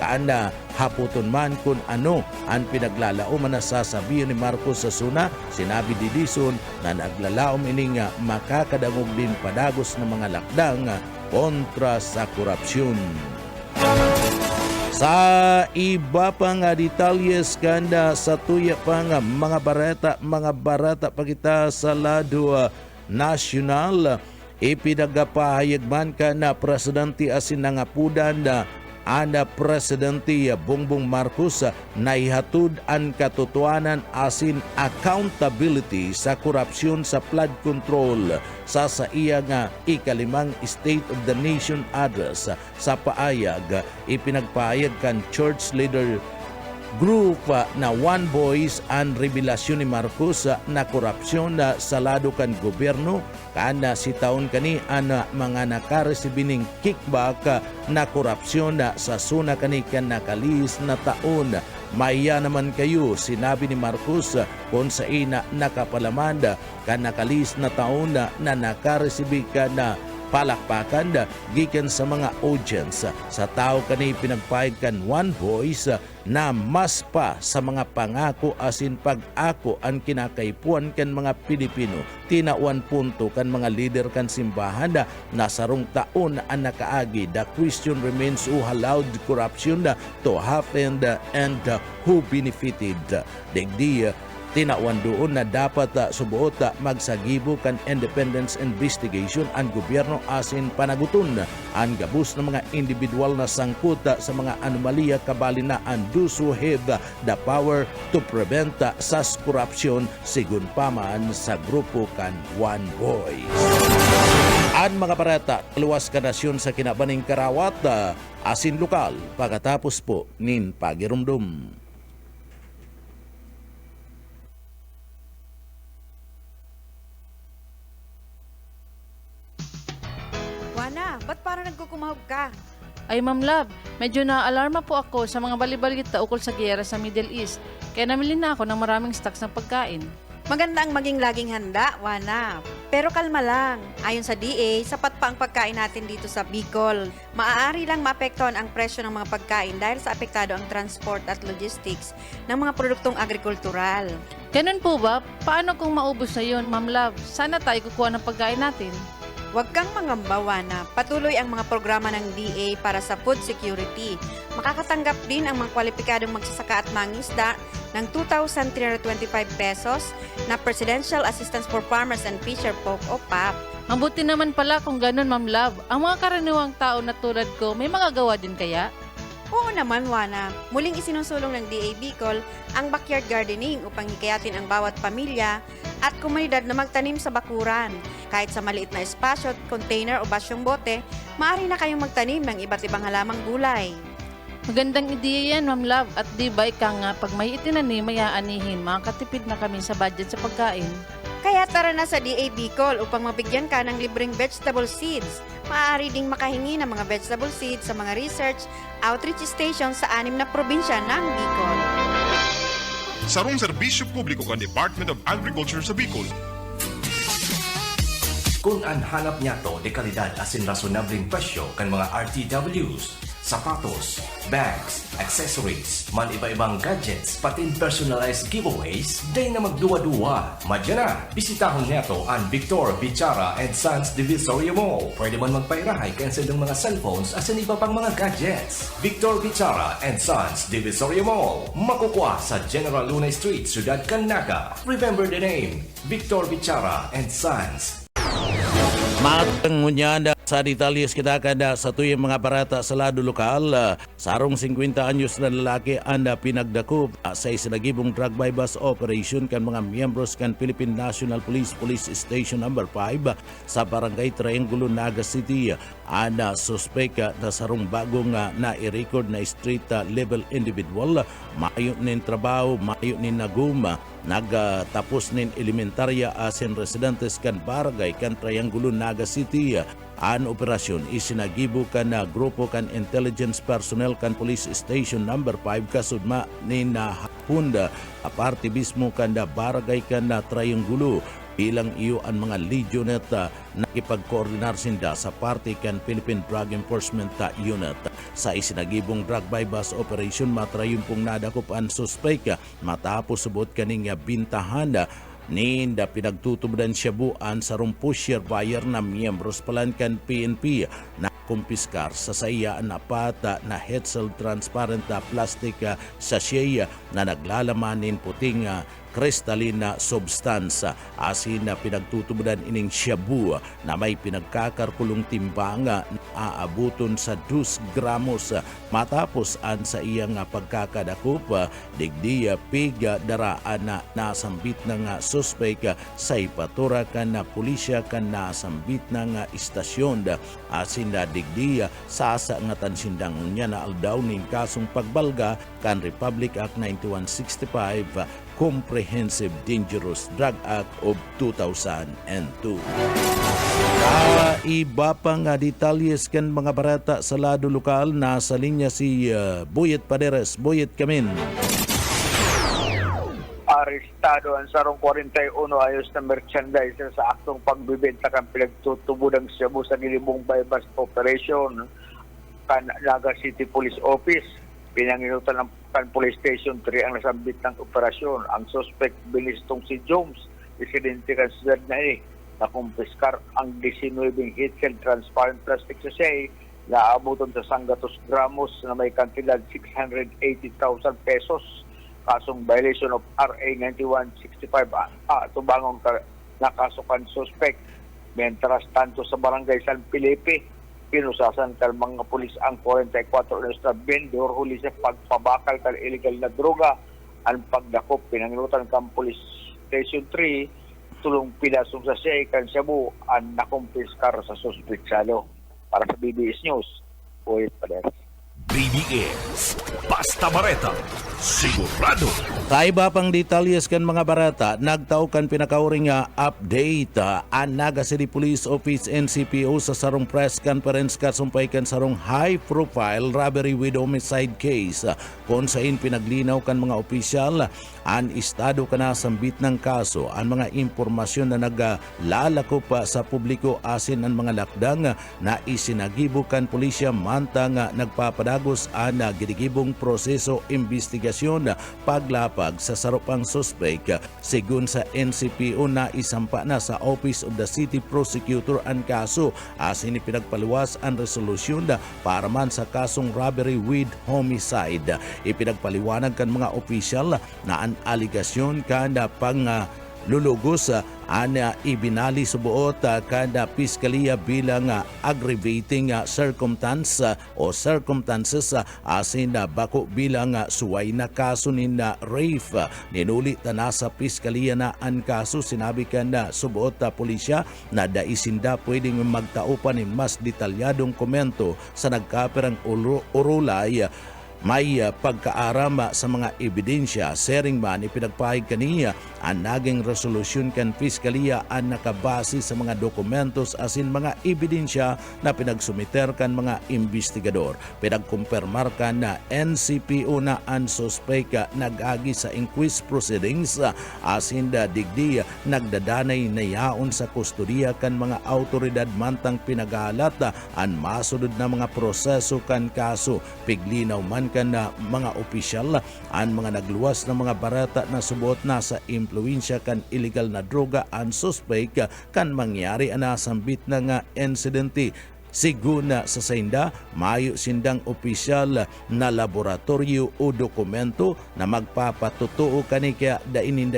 B: Kaanda haputon man kung ano ang pinaglalauman na sasabihin ni Marcos sa suna, sinabi ni Dizon na naglalaom ini nga makakadangog din padagos ng mga lakdang kontra sa korupsyon. Sa iba pang detalyes kanda sa tuya pang mga barata pagita sa lado nasyonal, ipinagpahayag man ka na presidente asin nangapudan na ana Presidente Bongbong Marcos na ihatod ang katotohanan asin accountability sa korupsyon sa flood control sa iya nga ikalimang State of the Nation address. Sa paayag, ipinagpahayag kan church leader group na One Voice ang revelasyon ni Marcos na korupsyon sa lado kan gobyerno kana si taon kani ana mga nakaresibining kickback na korupsyon sa suna kani kan nakalis na taon. Maya naman kayo, sinabi ni Marcos kung sa ina nakapalamanda kan nakalis na taon na nakaresibig ka na palakpakan gikan sa mga audience. Sa tao kani pinagpahayag kan One Voice na mas pa sa mga pangako asin pag-ako ang kinakaipuan kan mga Pilipino. Tinawan punto kan mga leader kan simbahan na sarong taon ang nakaagi. The question remains who allowed corruption to happen and who benefited. Digdi tinawan doon na dapat subuot magsagibo kan independence investigation ang gobyerno asin panaguton ang gabus ng mga individual na sangkot sa mga anomalya kabali na ang those who have the power to prevent sas corruption sigun paman sa grupo kan One Voice. Ang mga parata, luwas ka nasyon sa kinabaning karawat asin lokal pagkatapos po nin pagirumdum.
C: Ba't parang nagkukumahog ka?
D: Ay Ma'am Love, medyo na-alarma po ako sa mga balibalita ukol sa giyera sa Middle East. Kaya namili na ako ng maraming stocks ng pagkain.
C: Maganda ang maging laging handa, Wana. Pero kalma lang. Ayon sa DA, sapat pa ang pagkain natin dito sa Bicol. Maaari lang maapektuhan ang presyo ng mga pagkain dahil sa apektado ang transport at logistics ng mga produktong agrikultural.
D: Ganun po ba? Paano kung maubos na yun, Ma'am Love? Sana tayo kukuha ng pagkain natin.
C: Huwag kang mangamba, na patuloy ang mga programa ng DA para sa food security. Makakatanggap din ang mga kwalipikadong magsasaka at mangisda ng 2,325 pesos na Presidential Assistance for Farmers and Fisher Folk o PAP.
D: Ang buti naman pala kung ganun, Ma'am Love. Ang mga karaniwang tao na tulad ko, may magagawa din kaya?
C: Oo naman, Wana. Muling isinusulong ng DA Bicol ang backyard gardening upang hikayatin ang bawat pamilya at komunidad na magtanim sa bakuran. Kahit sa maliit na espasyo, container o basyong bote, maaari na kayong magtanim ng iba't ibang halamang gulay.
D: Magandang ideya yan, Ma'am Love. At di ba ika nga, pag may itinanim, may aanihin, makakatipid na kami sa budget sa pagkain.
C: Kaya tara na sa DA Bicol upang mabigyan ka ng libreng vegetable seeds. Maaari ding makahingi ng mga vegetable seeds sa mga research outreach stations sa 6 na probinsya ng Bicol.
E: Sarong serbisyo publiko kan Department of Agriculture sa Bicol.
F: Kung ang hanap niya to de kalidad asin rasonableng presyo kan mga RTWs, sapatos, bags, accessories, man iba-ibang gadgets, pati personalized giveaways, day na magduwa-duwa. Madya na, bisitahon niya to ang Victor Bichara and Sons Divisoria Mall. Pwede man magpairahay cancel ng mga cellphones asin iba pang mga gadgets. Victor Bichara and Sons Divisoria Mall. Makukuha sa General Lunay Street, Ciudad Canaga. Remember the name, Victor Bichara and Sons.
B: Matangunyanda sa detalyes kita kada sa tuyang mga barata sa lado lokal. Sarong 50 anyos na lalaki ang pinagdakop sa isinagibong drug bypass operation kan mga miyembros kan Philippine National Police Station No. 5 sa Barangay Triangulo, Naga City. Ana suspek na sarong bagong na i-record na street level individual. Mayo nin trabaho, mayo nin naguma. nagtapos nin elementarya asin residentes kan barangay kan Triangulo Naga City. An operasyon isinagibo kan na grupo kan intelligence personnel kan police station number 5 kasudma ni na hapunda aparte mismo kan da barangay kan na Triangulo bilang iyo ang mga legionnet nakipag-coordinar sinda sa parte kan Philippine Drug Enforcement Unit. Sa isinagibong drug bypass operation matrayumpong nadakop ang suspect matapos subot kaning bintahan ninda pinagtutubudan siya buan sa pusher buyer na miyembros palankan PNP na kumpiskar sa saya na pata na Hetzel transparent plastic sachet na naglalamanin puting kristalina substansa asin na pinagtutubudan ining shabu na may pinagkakarkulong timbang na aabuton sa 2 gramos matapos an sa iyang pagkakadakop digdiya piga daraan na nasambit na nga suspect sa ipatura kan na pulisya kan nasambit na nga istasyon asin na digdiya sasa nga tansindang niya na aldaw ning kasong pagbalga kan Republic Act 9165 Comprehensive Dangerous Drug Act of 2002. Iba pang detalyes kan mga barata sa lado lokal, nasa linya si Boyet Paderes. Boyet Kamin.
G: Arestado ang sarong 41 ayos na merchandise sa aktong pagbibenta kan pinagtutubod ng Cebu sa Gilibong Bypass Operation kan Naga City Police Office. Pinanginutan ng Police Station 3 ang nasambit ng operasyon. Ang suspect bilistong si Jones, residente kan siyudad na ini, na kumpiskar ang 19 Hetzel transparent plastic sachet na abuton sa 100 gramos na may kantidad 680,000 pesos. Kasong violation of RA 9165 tubangon nakasukan suspect. Mientras tanto sa barangay San Felipe, pinusasan kal mga pulis ang 44 na vendor huli sa pagpabakal kal illegal na droga. Ang pagdakop pinanginutan kang Police Station 3 tulong pilasong sa siya kan Cebu ang nakumpiskar sa suspitsado. Para sa BBS News, Boyet Paderes.
A: BBS Basta Bareta Sigurado.
B: Kaiba pang detalyes kan mga barata, nagtao kan pinakauring update ang Naga City Police Office NCPO sa sarong press conference kasumpay kan sarong high profile robbery with homicide case kung saan pinaglinaw kan mga opisyal ang estado kana sambit ng kaso, ang mga impormasyon na naglalako pa sa publiko asin ang mga lakdang na isinagibo kan pulisya mantang nagpapadagos ang gidigibong proseso investigasyon paglapag sa sarupang suspect. Sigun sa NCPO na isampa na sa Office of the City Prosecutor ang kaso asin ipinagpaluwas ang resolusyon para man sa kasong robbery with homicide. Ipinagpaliwanag kan mga opisyal na ang aligasyon kada pang lulugos ana ibinali subuot kada piskalya bilang aggravating circumstance o circumstances asin bako bilang suway na kaso ni rape. Ninuli na sa piskalya na ang kaso, sinabi ka na subuot pulisya na daisinda pwedeng magtaupan ng mas detalyadong komento sa nagkaperang urulay may pagkaaram sa mga ebidensya. Sering man ipinagpahig kaniya ang naging resolusyon kan piskalya ang nakabase sa mga dokumentos asin mga ebidensya na pinagsumiter kan mga investigador. Pinagkumpirmar kan na NCPO na ang suspect nagagi sa inquest proceedings asin digdi nagdadanay na yaon sa kustodiya kan mga autoridad mantang pinagalat ang masunod na mga proseso kan kaso. Piglinaw man kan na mga opisyal ang mga nagluwas na mga barata na subot na sa impluensya kan illegal na droga ang suspect kan mangyari ana sambit na nga insidente. Siguna sa sainda, mayo sindang opisyal na laboratorio o dokumento na magpapatutuo kani kaya dainin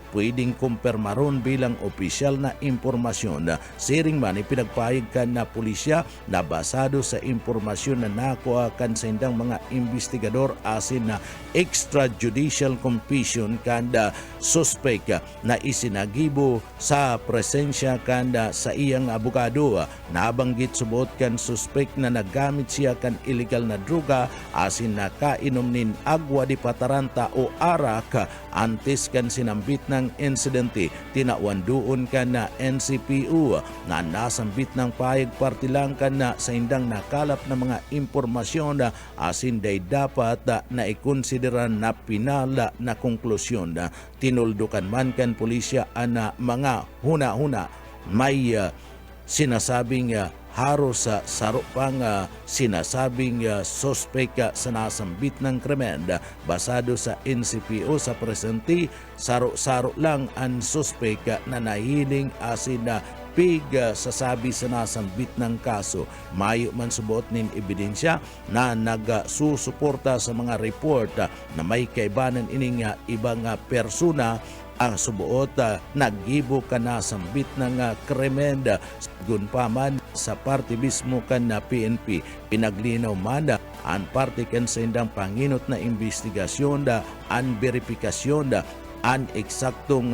B: pwedeng kumpirmaron bilang opisyal na impormasyon. Siring man ipinagpahig kan na pulisya na basado sa impormasyon na nakuha kan sa indang mga investigador asin na extrajudicial confession kanda suspect na isinagibo sa presensya kanda sa iyang abogado. Nabanggit subot subuot kan suspek na nagamit siya kan illegal na droga asin nakainom nin agwa di pataranta o arak antes kan sinambit ng insidente. Tinawandoon kan na NCPO na nasambit ng payag parti lang kan na sa indang nakalap na mga impormasyon asin day dapat na ikonsideran na pinala na konklusyon. Tinuldukan man kan pulisya ana mga huna-huna may sinasabing haros sa sarupang sinasabing sospek sa nasambit ng krimen. Basado sa NCPO sa presente, saro-saro lang ang sospek na nahiling asin na pig sasabi sa nasambit ng kaso. Mayo man subuot nin ebidensya na nagsusuporta sa mga report na may kaibanan ining ibang persona ang subuot naggibo ka na sambit ng krimen. Gun pa man sa parte mismo kan na PNP pinaglinaw man ang parte kan sa indang panginot na investigasyon an verifikasyon an eksaktong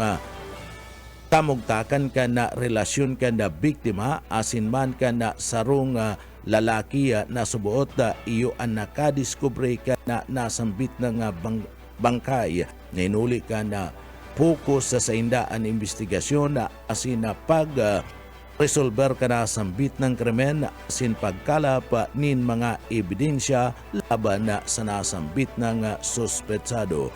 B: tamugtakan ka na relasyon ka na biktima asin man ka na sarong lalaki na subuot iyo ang nakadiskubre ka na nasambit ng bangkay. Ninuli ka na focus sa indaan investigasyon asin na pag resolver ka na sambit ng krimen asin pagkalap nin mga ebidensya laban sa nasambit ng suspetsado.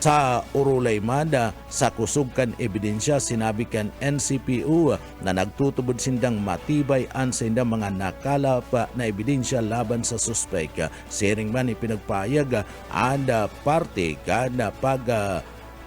B: Sa urulay manda sa kusog kan ebidensya sinabi kan NCPO na nagtutubod sindang matibay ang sindang mga nakalap na ebidensya laban sa suspek. Sering man ipinagpayag ang parte kan pag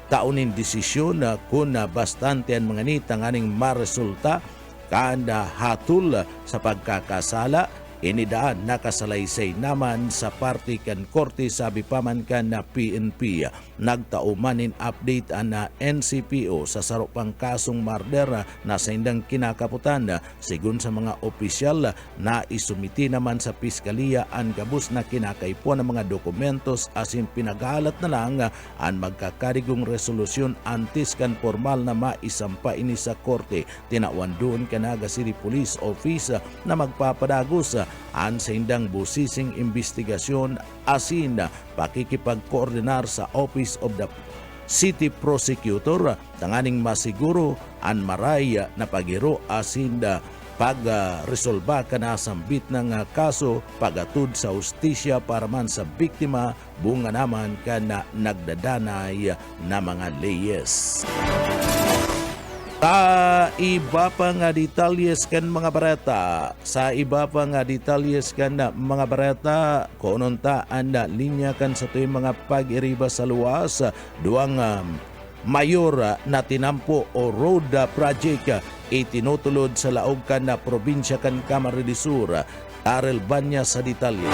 B: taunin desisyon kung bastante ang mga nitanganing maresulta kanda hatul sa pagkakasala. Inidaan nakasalaysay naman sa party kan korte sabi paman kan na PNP. Nagtaumanin update na NCPO sa sarupang kasong murder na sa indang kinakaputan. Sigun sa mga opisyal na isumiti naman sa piskalya ang gabus na kinakaipuan ng mga dokumentos asin pinagalat na lang ang magkakarigong resolusyon antes kan formal na maisampa ini sa korte. Tinawan doon kanaga City Police Office na magpapadagos ang sa indang busising investigasyon asin pakikipagkoordinar sa Office of the City Prosecutor tanganing masiguro ang maray na pagiro asin pag-resolba ka na sambit ng kaso pagatud sa hustisya para man sa biktima bunga naman ka na nagdadanay na mga leyes. Sa iba pa nga detalyes kan mga bareta, mga bareta, konontaan na linya kan sa tuwing mga pag-iriba sa luwas, duwang mayor na tinampo o road project itinutulod sa laog kan na probinsya kan Camarines Sur. Darrell Banya sa detalye.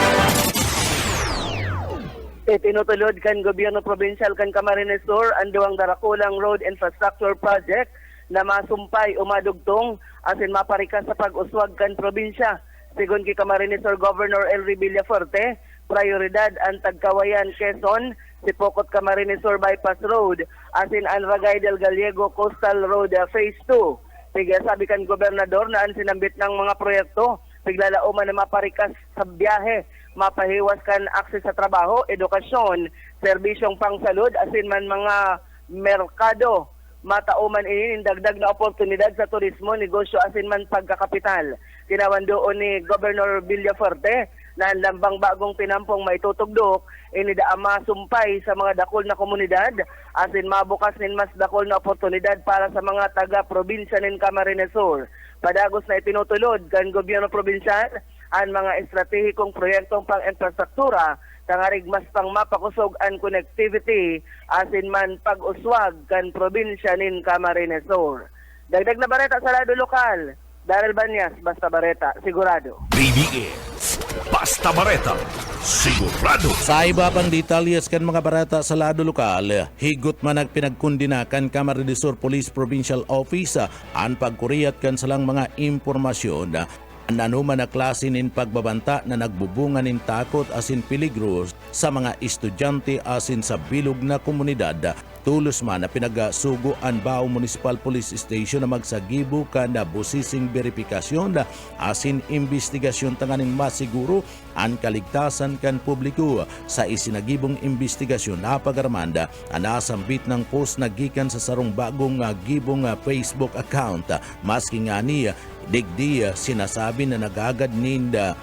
H: Itinutulod kan gobyerno provincial kan Camarines Sur ang duwang darakulang road infrastructure project na masumpay o madugtong asin maparikas sa pag-uswag kan probinsya. Sigon kay Camarines Sur Governor Elry Villafuerte, prioridad ang Tagkawayan, Quezon, Sipokot Camarines Sur Bypass Road, asin ang Ragay del Gallego Coastal Road Phase 2. Tiga sabi kan gobernador na ang sinambit ng mga proyekto, piglalauman na maparikas sa biyahe, mapahiwas kan akses sa trabaho, edukasyon, serbisyong pangsalud, asin man mga merkado, matauman ini dagdag na oportunidad sa turismo, negosyo asin man pagkakapital. Tinawan doon ni Governor Villafuerte na ang lambang bagong pinampong maitutugdok inidaama sumpay sa mga dakol na komunidad asin mabukas nin mas dakol na oportunidad para sa mga taga-probinsya nin Camarines Sur. Padagos na itinutulod kan gobyerno probinsyal ang mga estratehikong proyektong pang-infrastruktura tangarig mas pang mapakusog ang connectivity asin man pag-uswag kan probinsya nin Camarines Sur. Dagdag na bareta sa lado lokal. Darrell Banyas, Basta Bareta, sigurado.
A: BBS, Basta Bareta, sigurado.
B: Sa iba pang detalyes kan mga barata sa lado lokal, higot man pinagkundina kan Camarines Sur Police Provincial Office ang pagkuriyat kan salang mga impormasyon anuman na klase nin pagbabanta na nagbubunga nin takot asin peligro sa mga estudyante asin sa bilog na komunidad. tulos man na pinagsuguan Bao Municipal Police Station na magsagibo kan na busising verifikasyon na asin investigasyon tanganing masiguro ang kaligtasan kan publiko. Sa isinagibong investigasyon na pagaramanda ang nasambit ng post na gikan sa sarong bagong gibong Facebook account. Maski nga niya digdi sinasabi na nagagad ninda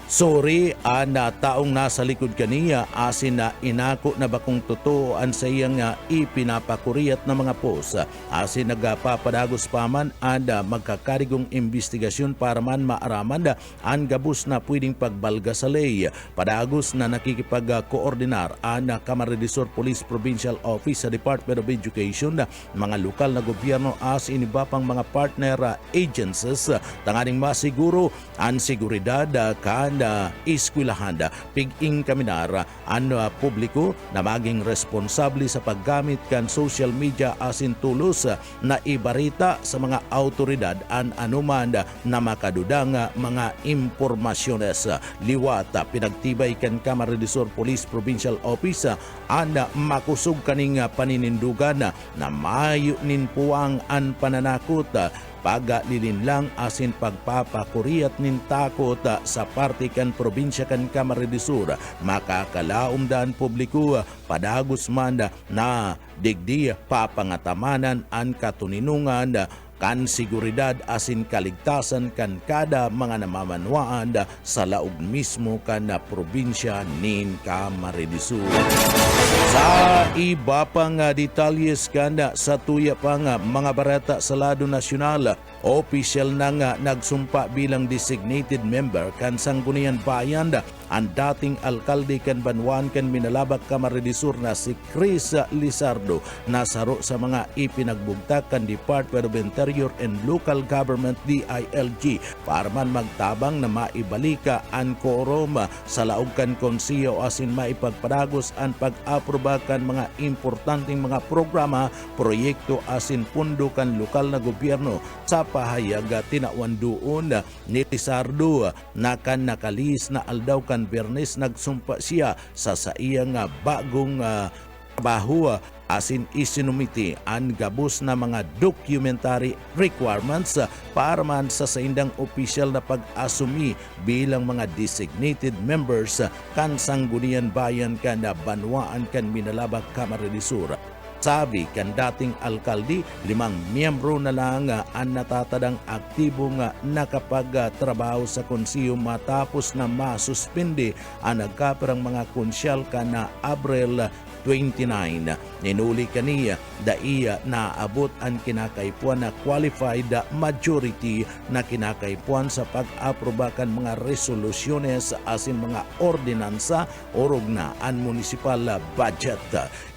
B: sorry na taong nasa likod kaniya asin na inako na bakong totoo ang sa iyang ipinapakuriyat na mga post. Asin nagpapadagos pa man ang magkakarigong investigasyon para man maaraman ang gabus na pwedeng pagbalga sa ley. Padagos na nakikipag-koordinar ang Camarines Sur Police Provincial Office sa Department of Education, mga lokal na gobyerno as iniba pang mga partner agencies tanganing masiguro ang seguridad kan eskwelahan pig-ing kaminar ang publiko na maging responsable sa paggamit kan social media asin tulos na ibarita sa mga autoridad ang anuman na makadudang mga impormasyones. Liwat pinagtibay kan Camarines Sur Police Provincial Office ang makusog kaning paninindugan na mayo nin puwang ang pananakot pagalilin lang asin pagpapakuriat nin takot sa parte kan probinsya kan Camarines Sur. Makakalaom daan publiko padagos man na digdi papangatamanan ang katuninungan kan seguridad asin kaligtasan kan kada mga namamanwaan sa laog mismo kan probinsya nin Camarines Sur. Sa iba pang detalyes kan sa tuya pang mga barata sa lado nasyonal, opisyal na nga nagsumpa bilang designated member kan Sangguniang Bayan ang dating alkalde kan Banwan kan Minalabak, Camarines Sur na si Chris Lizardo na saro sa mga ipinagbugtak kan Department of Interior and Local Government DILG para man magtabang na maibalika ang quorum sa laog kan konsiyo asin maipagpadagos ang pag-aproba kan mga importanteng mga programa, proyekto asin pundo kan lokal na gobyerno. Sa pahayag tinawan doon ni Lizardo na kan nakalis na aldaw kan Bernes nagsumpa siya sa iyang bagong trabaho asin isinumiti ang gabos na mga documentary requirements para man sa saindang opisyal na pag-asumi bilang mga designated members kan Sangguniang Bayan kan Banwaan kan Minalabak, Camarines Sur. Sabi kan dating alkalde, 5 miyembro na lang ang natatadang aktibong nakapagtrabaho sa konsiyo matapos na masuspende ang nagkaperang mga konsyal na Abril 29. Ninuli kaniya daiya na abot ang kinakaipuan na qualified majority na kinakaipuan sa pag-aproba kan mga resolusyones asin mga ordinansa orog na ang municipal budget.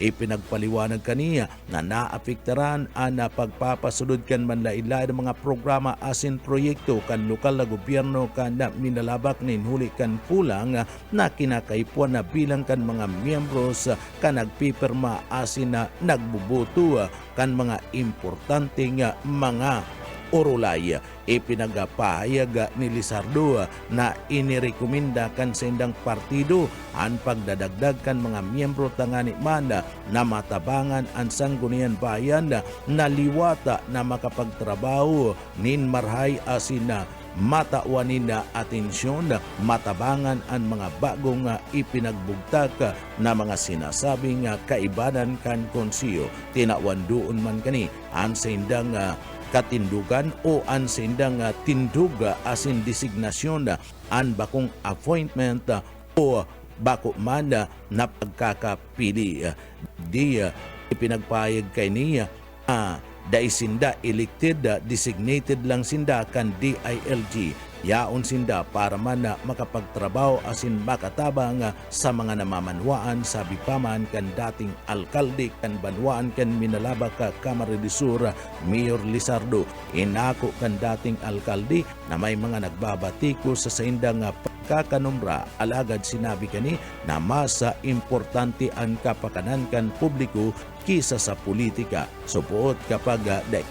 B: Ipinagpaliwanag kaniya na naapektaran ang pagpapasulod kan manlailay ng mga programa asin proyekto kan lokal na gobyerno kan Minalabak ninhuli kan pulang na kinakaipuan na bilang kan mga miyembros kan nagpipirma asin na nagbubuto kan mga importanteng mga orulay. Ipinagpahayag ni Lizardo na inirekomenda kan sa indang partido ang pagdadagdag kan mga miyembro tangani man na matabangan ang Sangguniang Bayan na liwata na makapagtrabaho nin marhay asin na matawanin na atensyon, matabangan ang mga bagong ipinagbugtak na mga sinasabing kaibanan kan konsiyo. Tinawan doon man kani ang sindang katindugan o ang sindang tinduga asin designasyon ang bakong appointment o bako man na pagkakapili. Di ipinagpahayag kay niya dai sinda elected designated lang sinda kan DILG yaon sinda para man na makapagtrabaho asin makatabang sa mga namamanwaan sabi paman kan dating alkalde kan Banwaan kan Minalabak, Camarines Sur Mayor Lizardo. Inako kan dating alkalde na may mga nagbabatiko sa saindang pagkakanumbra alagad sinabi kani na mas importante ang kapakanan kan publiko kisa sa politika. Supoot kapag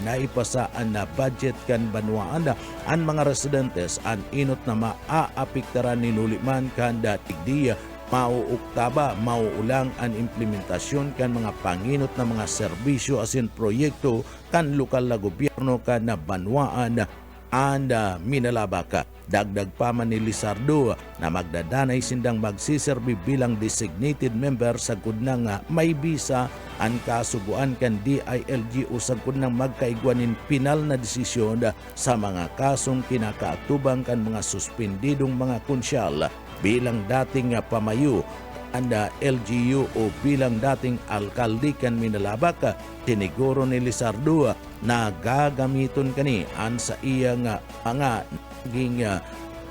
B: naipasaan na budget kan Banwaan ang mga residentes ang inot na maaapiktaran ni nuliman kan datigdiya mauuktaba, mauulang ang implementasyon kan mga panginot na mga serbisyo asin proyekto kan lokal na gobyerno kan na banwaan anda minalabaka. Dagdag pa man ni Lizardo na magdadanay sindang magsiserbi bilang designated member sa kudnang may bisa ang kasuguan kan DILG o sa kudnang magkaigwanin pinal na desisyon sa mga kasong kinakaatubang kan mga suspendidong mga konsyal bilang dating pamayo anda LGU o bilang dating alkalde kan Minalabak. Tiniguro ni Lizardo na gagamiton kani an sa iyang mga naging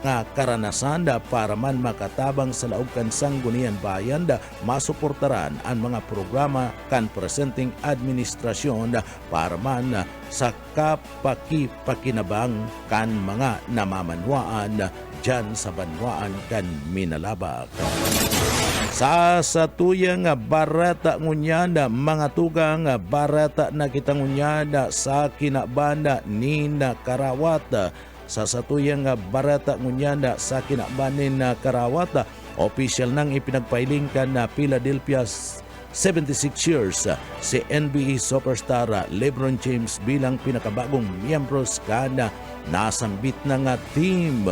B: nga karanasan para man makatabang sa laog kan sanggunian bayan masuportaran ang mga programa kan presenting administrasyon para man sa kapakipakinabang kan mga namamanwaan dyan sa banwaan kan Minalabak. Sa satuyang barata ngunyada, mga tugang barata na kita ngunyada sa kinabanda ni na Karawata. Sa satuyang barata ngunyada sa kinabanin na Karawata, official nang ipinagpailingkan na Philadelphia 76 years si NBA superstar LeBron James bilang pinakabagong miyembros kana nasambit na nga team.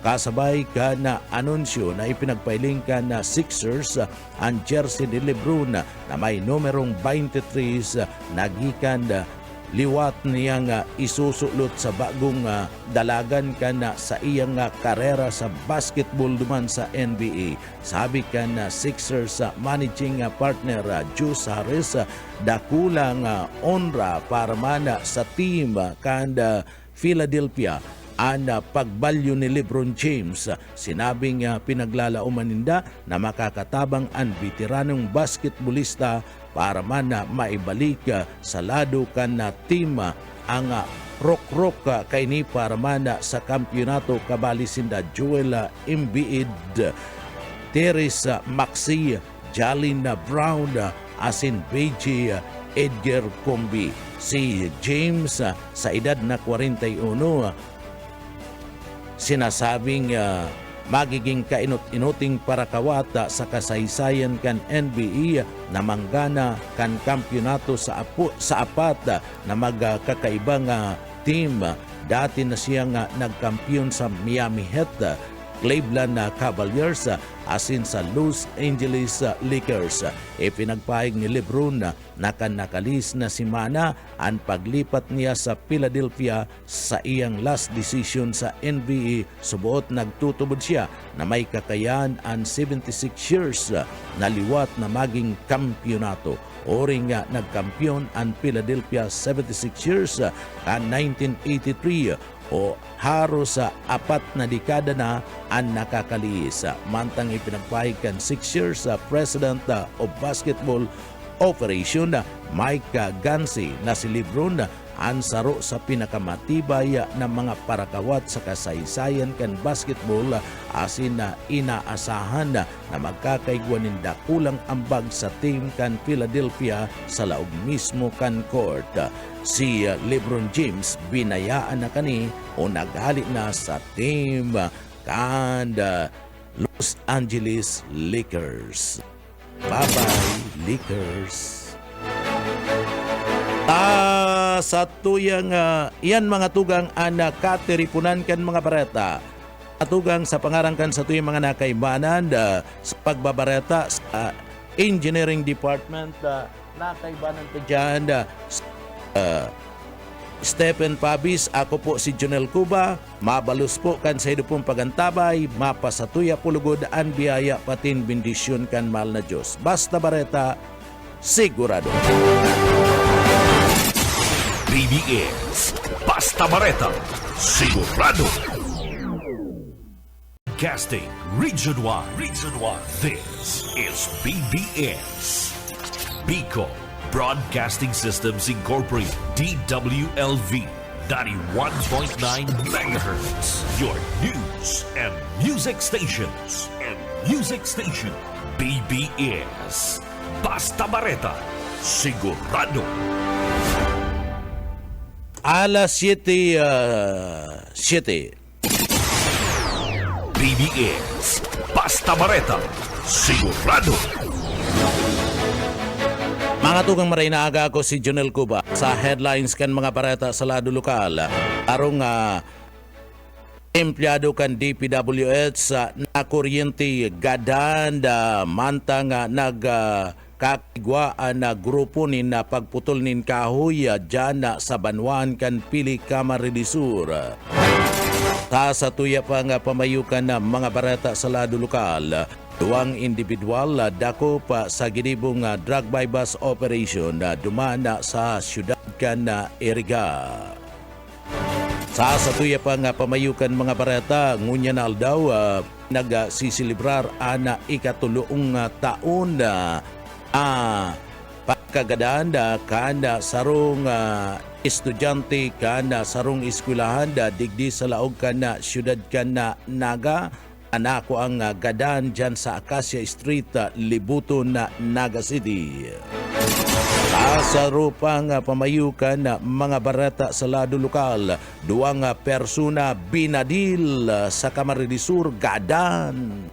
B: Kasabay ka na anunsyo na ipinagpailing ka na Sixers ang jersey ni Lebron na may numerong 23 nagikan liwat niyang isusulot sa bagong dalagan ka na sa iyang karera sa basketball duman sa NBA. Sabi ka na Sixers managing partner Juice Harris dakulang onra para mana sa team kanda Philadelphia ang pagbalyo ni LeBron James. Sinabing pinaglalauman ninda na makakatabang ang veteranong basketballista para man maibalik sa lado kan na team ang rock kaini para man sa kampyonato kabali sinda Joel Embiid, Teresa Maxey, Jalen Brown asin BJ Edgar Combi. Si James sa edad na 41 sinasabing magiging kainot-inuting para kawata sa kasaysayan kan NBA na manggana kan kampyonato sa apat na magkakaibang team. Dati na siyang nagkampyon sa Miami Heat, Cleveland Cavaliers asin sa Los Angeles Lakers. Ipinagpahig ni Lebron na nakalis na si Mana ang paglipat niya sa Philadelphia sa iyang last decision sa NBA. Subuot nagtutubod siya na may kakayahan ang 76 years na liwat na maging kampyonato. Oring nga nagkampyon ang Philadelphia 76 years kan 1983 o haro sa apat na dekada na ang nakakaliis. Mantang ipinagpahig kan 6 years sa President of Basketball Operation Mike Gansi na si Lebron ang saro sa pinakamatibay na mga parakawat sa kasaysayan kan basketball asin na inaasahan na magkakaigwanin dakulang ambag sa team kan Philadelphia sa laog mismo kan court. Si LeBron James binayaan na kani o naghali na sa team kan Los Angeles Lakers. Bye-bye, Lakers. Sa tuyang iyan mga tugang anak katiripunan kan mga bareta. Tugang sa pangarangkan sa tuyang mga nakaibanan sa pagbabareta sa engineering department nakaibanan to dyan. Stephen Pabis, ako po si Jonel Cuba. Mabalus po kan sa ido pong pagantabay, mapasatuya pulugod ang biyaya patin bendisyon kan mahal na Diyos. Basta bareta, sigurado.
A: BBS Basta Bareta Sigurado. Casting Region 1. This is BBS Bicol Broadcasting Systems Incorporated, DWLV 91.9 MHz. Your news and music stations. BBS Basta Bareta Sigurado.
B: Alas 7.
A: BBS. Basta Bareta, sigurado.
B: Mga tugang maray na aga ako si Jonel Cuba sa headlines kan mga barata sa lado lokal. Arong empleyado kan DPWH sa nakuryente gadan mantang kakigwaan na grupo nin na pagputol nin kahoy dyan sa Banwan kan Pili Camarines-Sur. Sa tuya pa nga pamayukan na mga barata sa lado lokal, duwang individual dako pa sa ginibong drug by bus operation na dumana sa syudad kan Iriga. Sa tuya pa nga pamayukan mga barata, ngunya na aldaw nagsisilibrar ana ikatuluong taon na pagkagadaan kanda sarong estudyante kana sarong eskwelahan digdi sa laog kana syudad kana Naga. Anako ang gadan dyan sa Acacia Street, Libuton, Naga City. Sa rupang pamayukan mga barata sa lado lokal, duwang persona binadil sa Camarines-Sur, gadan.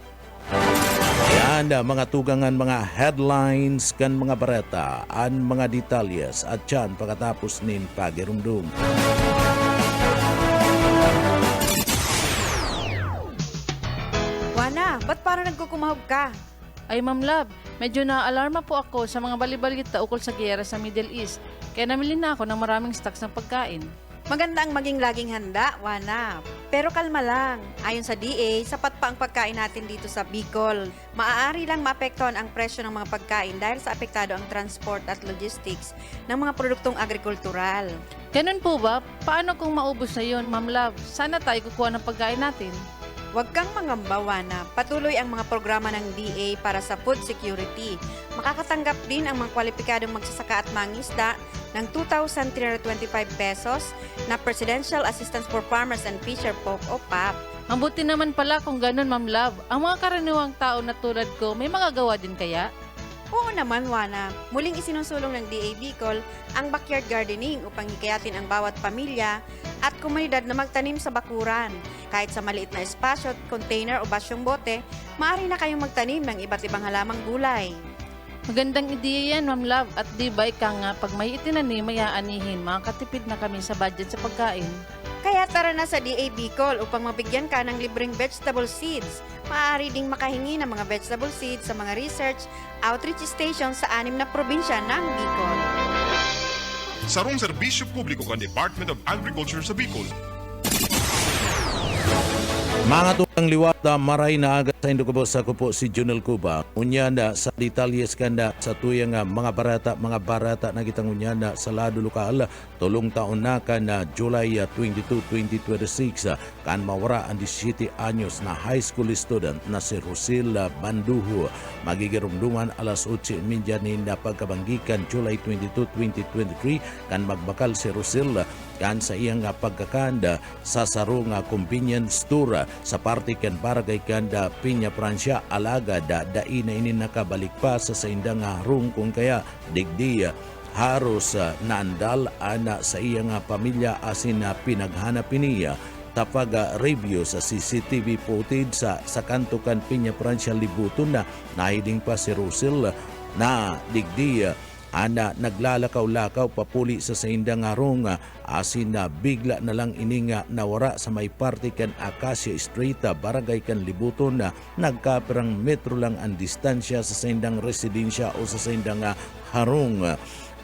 B: Yan mga tugangan, mga headlines kan mga barata, an mga detalyes at yan pagkatapos nin pagirumdum.
C: Wana, ba't parang nagkukumahog ka?
D: Ay Ma'am Love, medyo na-alarma po ako sa mga balibalita ukol sa giyera sa Middle East. Kaya namili na ako ng maraming stocks ng pagkain.
C: Maganda ang maging laging handa, Wana. Pero kalma lang. Ayon sa DA, sapat pa ang pagkain natin dito sa Bicol. Maaari lang maapektuhan ang presyo ng mga pagkain dahil sa apektado ang transport at logistics ng mga produktong agrikultural.
D: Ganun po ba? Paano kung maubos na yun, Ma'am Love? Sana tayo kukuha ng pagkain natin.
C: Huwag kang mangamba, Wana. Patuloy ang mga programa ng DA para sa food security. Makakatanggap din ang mga kwalipikadong magsasaka at mangisda ng 2,325 pesos na Presidential Assistance for Farmers and Fisher Folk o PAP.
D: Ang buti naman pala kung ganun, Ma'am Love. Ang mga karaniwang tao na tulad ko, may magagawa din kaya?
C: Oo naman, Wana. Muling isinusulong ng DA Bicol ang backyard gardening upang hikayatin ang bawat pamilya at komunidad na magtanim sa bakuran. Kahit sa maliit na espasyo, container o basyong bote, maaari na kayong magtanim ng iba't ibang halamang gulay.
D: Magandang ideya yan, Ma'am Love. At di ba ika nga, pag may itinanim, may aanihin, makakatipid na kami sa budget sa pagkain.
C: Kaya tara na sa DA Bicol upang mabigyan ka ng libreng vegetable seeds. Maaari ding makahingi ng mga vegetable seeds sa mga research outreach stations sa 6 na probinsya ng Bicol.
E: Sarong serbisyo publiko kan Department of Agriculture sa Bicol.
B: Mga tukang liwata, maray na aga sa Indocabo sa kupo si Jonel Cuba. Unyanda sa detalyes kanda sa tuyang mga barata na kitang unyanda sa lado lokal. Tulong taon na kan July 22, 2026 kan mawara ang 17 anyos na high school student na si Rosil Banduho. Magigirumduman alas 8:30 na pagkabanggikan July 22, 2023 kan magbakal si Rosil kan sa iyang pagkakanda sa sarong convenience store sa parte kan barangay kanda Piña Francia alaga daina ini nakabalik pa sa indang harong kung kaya digdi haros naandal ana sa iyang pamilya asin pinaghanap niya tapag review sa CCTV footage sa kantukan Piña Francia Libuton na nahiding pa si Rosil na digdi ana naglalakaw-lakaw papuli sa indang harong asin na bigla na lang ininga nawara sa may parte kan Acacia Street barangay kan Libuton na nagkaperang metro lang ang distansya sa indang residensya o sa indang harong.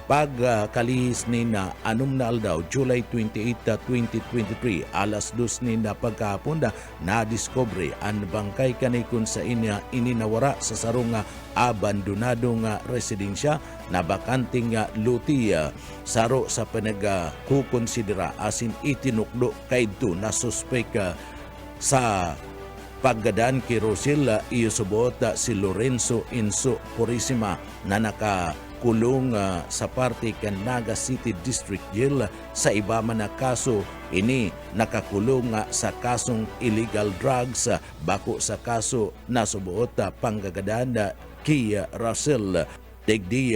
B: Pagkalihis ni na anum na aldaw, July 28, 2023, alas 2 ni na pagkahapon na diskobre ang bangkay kanikon sa ininawara sa sarong abandonadong residensya na bakanting luti saro sa panagkukonsidera asin itinukdo kaidto na suspek sa paggadaan kay Rosil iusubot si Lorenzo Inso Purisima na nakakulong sa parte kan Naga City District Jail sa iba man na kaso. Ini nakakulong sa kasong illegal drugs bako sa kaso na subuot panggagadaan kay Russell. Digdi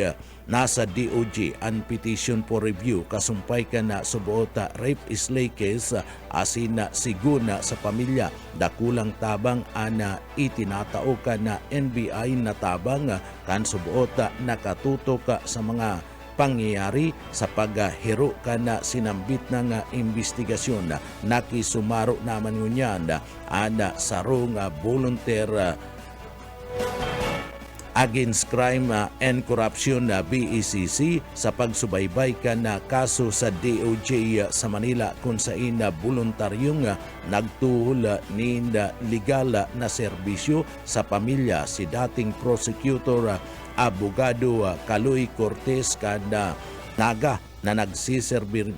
B: nasa DOJ ang petition for review kasumpay ka na subuot rape slay case asin na siguna sa pamilya dakulang tabang ana itinatao ka na NBI na tabang kan subuot nakatutok sa mga pangyayari sa paghiro ka na sinambit ng investigasyon nakisumaro naman ngunyan ana sarong volunteer Against Crime and Corruption BECC sa pagsubaybay ka na kaso sa DOJ sa Manila kung saan voluntaryong nagtuhol ni legal na serbisyo sa pamilya si dating prosecutor abogado Kaloy Cortez kada naga na nagsiserbi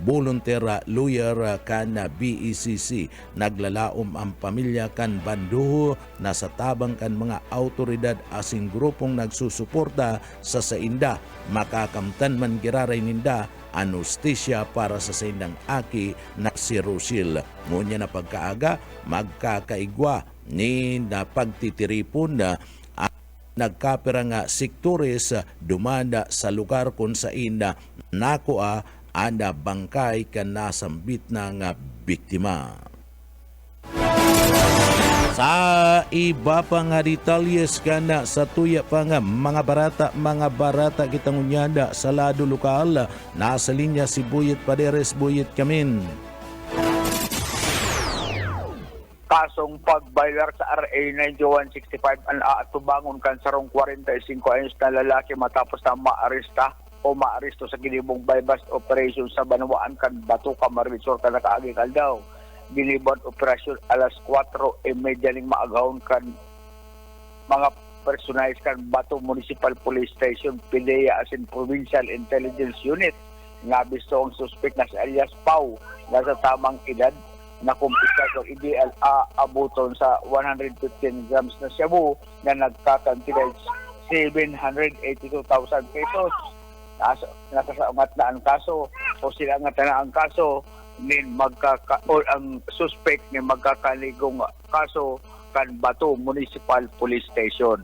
B: volunteer lawyer kan BECC naglalaom ang pamilya kan banduho na sa tabang kan mga autoridad asing grupong nagsusuporta sa sainda makakamtan man giraray ninda anustisya para sa saindang aki na si Rosil. Ngunya na pagkaaga magkakaigwa ni na pagtitiripon na nagkapira nga sektores dumanda sa lugar kung saan nakuha anda bangkay ka nasambit ng biktima. Sa iba pa nga detalyes ka na sa tuya pa nga mga barata kitang unyada sa lado lokal nasa linya si Buyet Paderes. Buyet Kamin.
G: Kasong pagbailar sa RA 9165 ang aatubangon kan sarong 45 anyos na lalaki matapos na maaresto sa ginibong bypass operation sa Banwaan kan Bato Camarines kan nakaagi kaldaw. Ginibon operasyon alas 4:30 ning maagahon kan mga personalis kan Bato Municipal Police Station PIDEA as in Provincial Intelligence Unit nga bisto ang suspect na si alias Pau nasa tamang edad na kumpiska ng IDLA abuton sa 115 grams na shabu na nagkakantidad 782,000 pesos. Nakasaungat na ang kaso o sila nga na ang kaso ang suspect ni magkakaligong kaso kan Bato Municipal Police Station.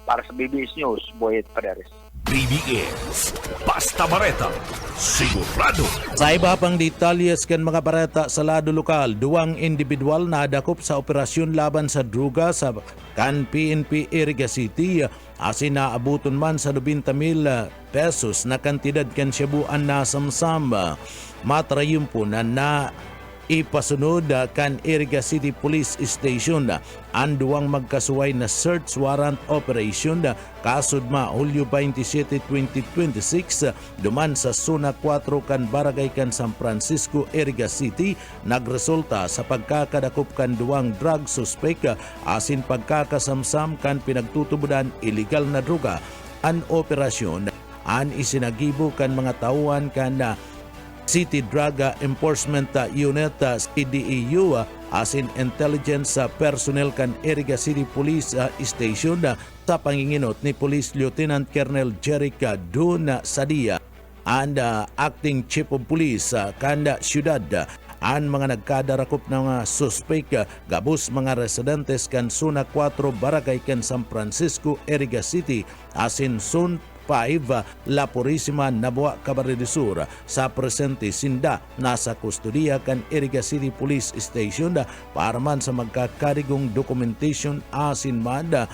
G: Para sa BBS News, Boyet Paderes.
A: BBS, basta bareta, sigurado.
B: Sa iba pang detalyes kan mga barata sa lado lokal, duwang individual na adakop sa operasyon laban sa druga sa kan PNP Iriga City asin na abuton man sa 90,000 pesos na kantidad kan shabuan na samsam. Matrayum po na ipasunod kan Iriga City Police Station ang duwang magkasuway na search warrant operation kasud ma Hulyo 27, 2026 duman sa Zona 4 kan Barangay kan San Francisco, Iriga City nagresulta sa pagkakadakop kan duwang drug suspect asin pagkakasamsam kan pinagtutubudan illegal na droga. An operasyon an isinagibo kan mga tauhan kan City Drug Enforcement Unit CDEU asin intelligence personnel kan Iriga City Police Station sa panginginot ni Police Lieutenant Colonel Jerica Duna Sadia and Acting Chief of Police kan siyudad. Ang mga nagkadarakop ng mga suspect gabos mga residentes kan Zona 4 Barangay kan San Francisco, Iriga City asin Zone 5 La Purisima, Nabua, Camarines Sur sa presente sinda nasa kustudiya kan Iriga City Police Station para man sa magkakarigong documentation asin mada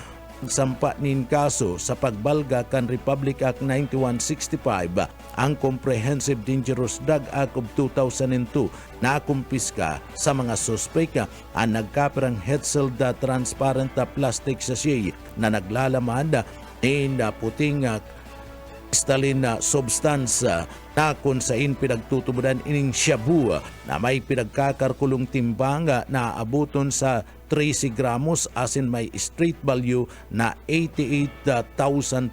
B: sampa nin kaso sa pagbalga kan Republic Act 9165 ang Comprehensive Dangerous Drug Act of 2002 na kumpiska sa mga suspect ang nagkapirang head-sealed transparent plastic sachet na naglalaman in puting kristalin na substansa na kung saan pinagtutubudan ining shabu na may pinagkakarkulong timbang na abuton sa 13 gramos asin may street value na 88,400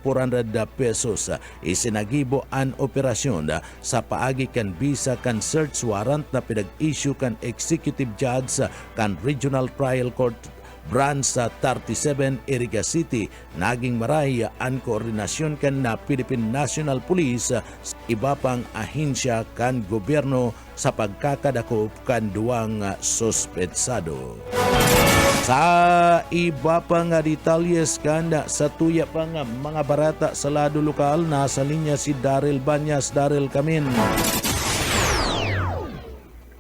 B: pesos. Isinagibo ang operasyon sa paagi kan visa kan search warrant na pinag-issue kan executive judge kan Regional Trial Court Branch sa 37 Iriga City. Naging maray ang koordinasyon kan na Philippine National Police sa iba pang ahensya kan gobyerno sa pagkakadakop kan duwang suspetsado. Sa iba pa nga detalyes kanda sa tuya pa nga mga barata sa lado lokal, nasa linya si Daryl Banyas. Daryl Kamin.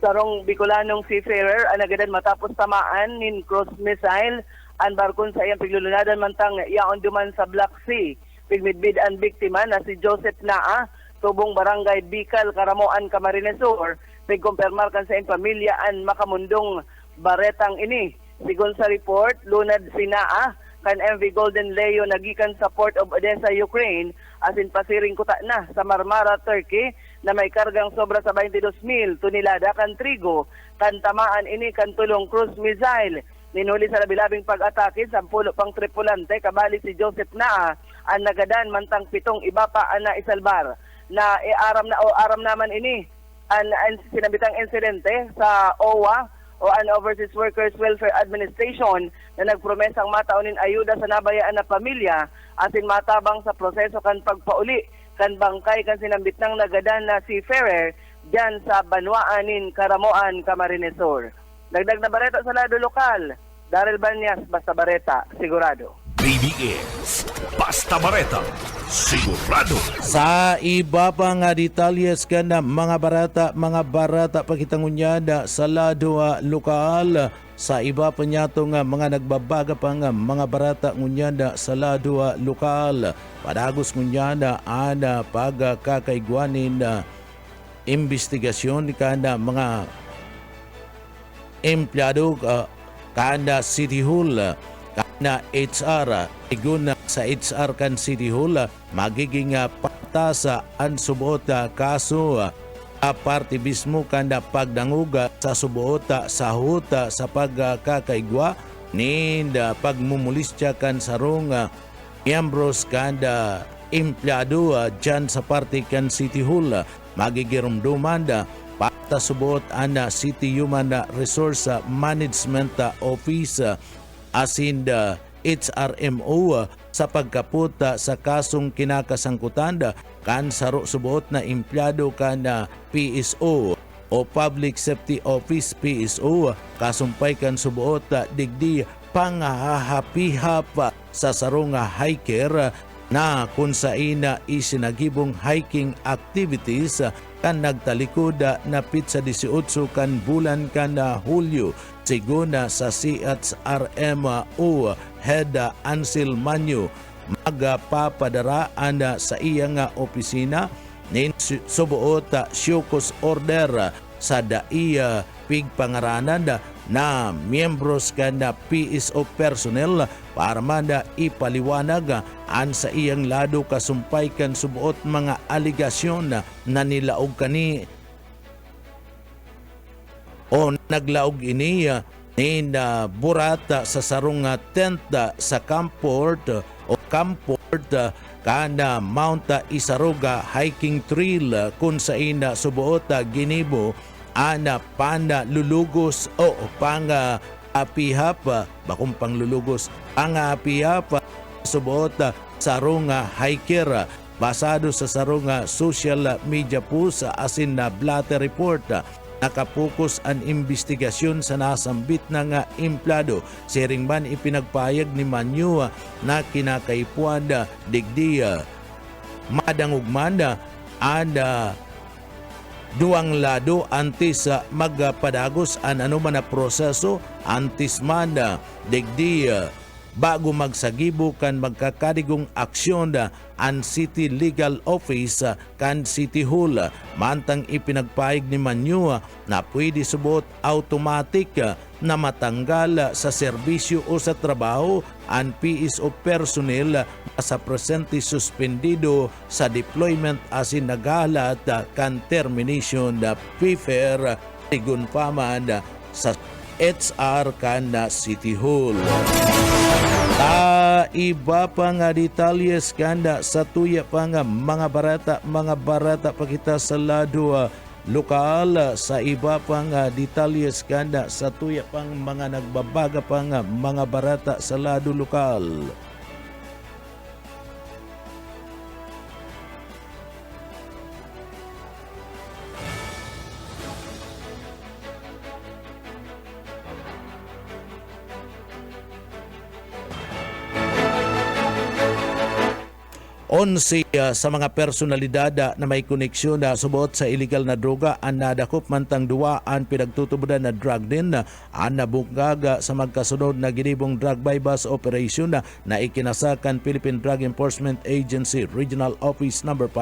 H: Sarong Bicolanong seafarer anagadan matapos tamaan nin cruise missile ang barkon sa iyang piglulunadan mantang yaon duman sa Black Sea. Pigmidbid ang biktima na si Joseph Naa, tubong barangay Bicol, Caramoan, Camarines Sur. Pigkumpirmar kan sa iyang pamilya ang makamundong baretang ini. Sigon sa report, lunad si Naa kan MV Golden Leo nagikan sa Port of Odessa, Ukraine, asin pasiring kuta na sa Marmara, Turkey, na may kargang sobra sa 22,000 tonelada kan trigo, kan tamaan ini kan tulong cruise missile. Ninuli sa labilabing pag-atake, 10 pang tripulante, kabali si Joseph Naa, ang nagadan mantang 7 iba pa na isalbar. Na aram naman ini, ang sinabitang insidente sa OWA, o an Overseas Workers Welfare Administration, na nagpromesang mataunin ayuda sa nabayaan na pamilya asin matabang sa proseso kan pagpauli kan bangkay kan sinambit ng nagadan na seafarer diyan sa Banwaanin, Caramoan, Camarines Sur. Dagdag na bareta sa lado lokal, Daryl Banyas, Basta Bareta, sigurado.
A: BBS Basta Bareta, sigurado.
B: Sa iba pa nga detalyes kanda mga barata pakitangunyada sa lado lokal. Sa iba pa nyato nga mga nagbabaga pa nga mga barata ngunyada sa lado lokal. Padagos ngunyada ana pagkakaigwanin investigasyon kanda mga empleyado kanda City Hall na HR, iguna sa HR kan City Hall, magiging patasa ang subota kaso aparte mismo kanda pagdanguga sa subota sa huta sa pagkakaigwa ninda pagmumulistya kan sarong miyembros kanda empleyado dyan sa parte kan City Hall, magigirumduman pata subot ana City Human Resource Management Office asin HRMO sa pagkaputa sa kasong kinakasangkutan kan saro subuot na empleyado kan PSO o Public Safety Office PSO kasumpay kan subuot digdi pangahahapihap sa sarong hiker na kung saina isinagibong hiking activities kan nagtalikod na pitsa 18 kan bulan kan Hulyo siguna sa CHRMO Head Ansel Manyo magapapadaraan sa iyang opisina nin subuot syukos order sa daiya pigpangaranan na miyembros kan PSO personnel para manda ipaliwanag an sa iyang lado kasumpay kan subuot mga aligasyon na nilaog kani o naglaog ini na burata sa sarong tent sa Camport o Camport kana Mount Isaruga hiking trail kung sa ina subuot ginibo ana panda lulugos o panga apihap bakong panglulugos ang apihap subuot sarong hiker basado sa sarong social media post asin na blatter report. Nakapokus ang investigasyon sa nasambit na nga empleyado. Siring man ipinagpayag ni Manyo na kinakaipuan digdi madangugman ada duang lado antes magpadagos an anuman na proseso antes man digdi bago magsagibo kan magkakadigong aksyon ang City Legal Office kan City Hall. Mantang ipinagpahig ni Manyo na pwede subot automatic na matanggal sa serbisyo o sa trabaho ang PSO personnel sa presente suspendido sa deployment asin nagalat kan termination na PFR sigun paman sa HR kan City Hall. Iba pa nga detalyes kanda sa tuya pa nga mga barata pa kita sa lado lokal. Sa iba pa nga detalyes kanda sa tuya pang mga nagbabaga pa nga mga barata sa lado lokal. 11 sa mga personalidad na may koneksyon na subot sa illegal na droga ang nadakop mantang duwa ang pinagtutubudan na drug din ang nabungkag sa magkasunod na ginibong drug bypass operation na ikinasakan Philippine Drug Enforcement Agency Regional Office No. 5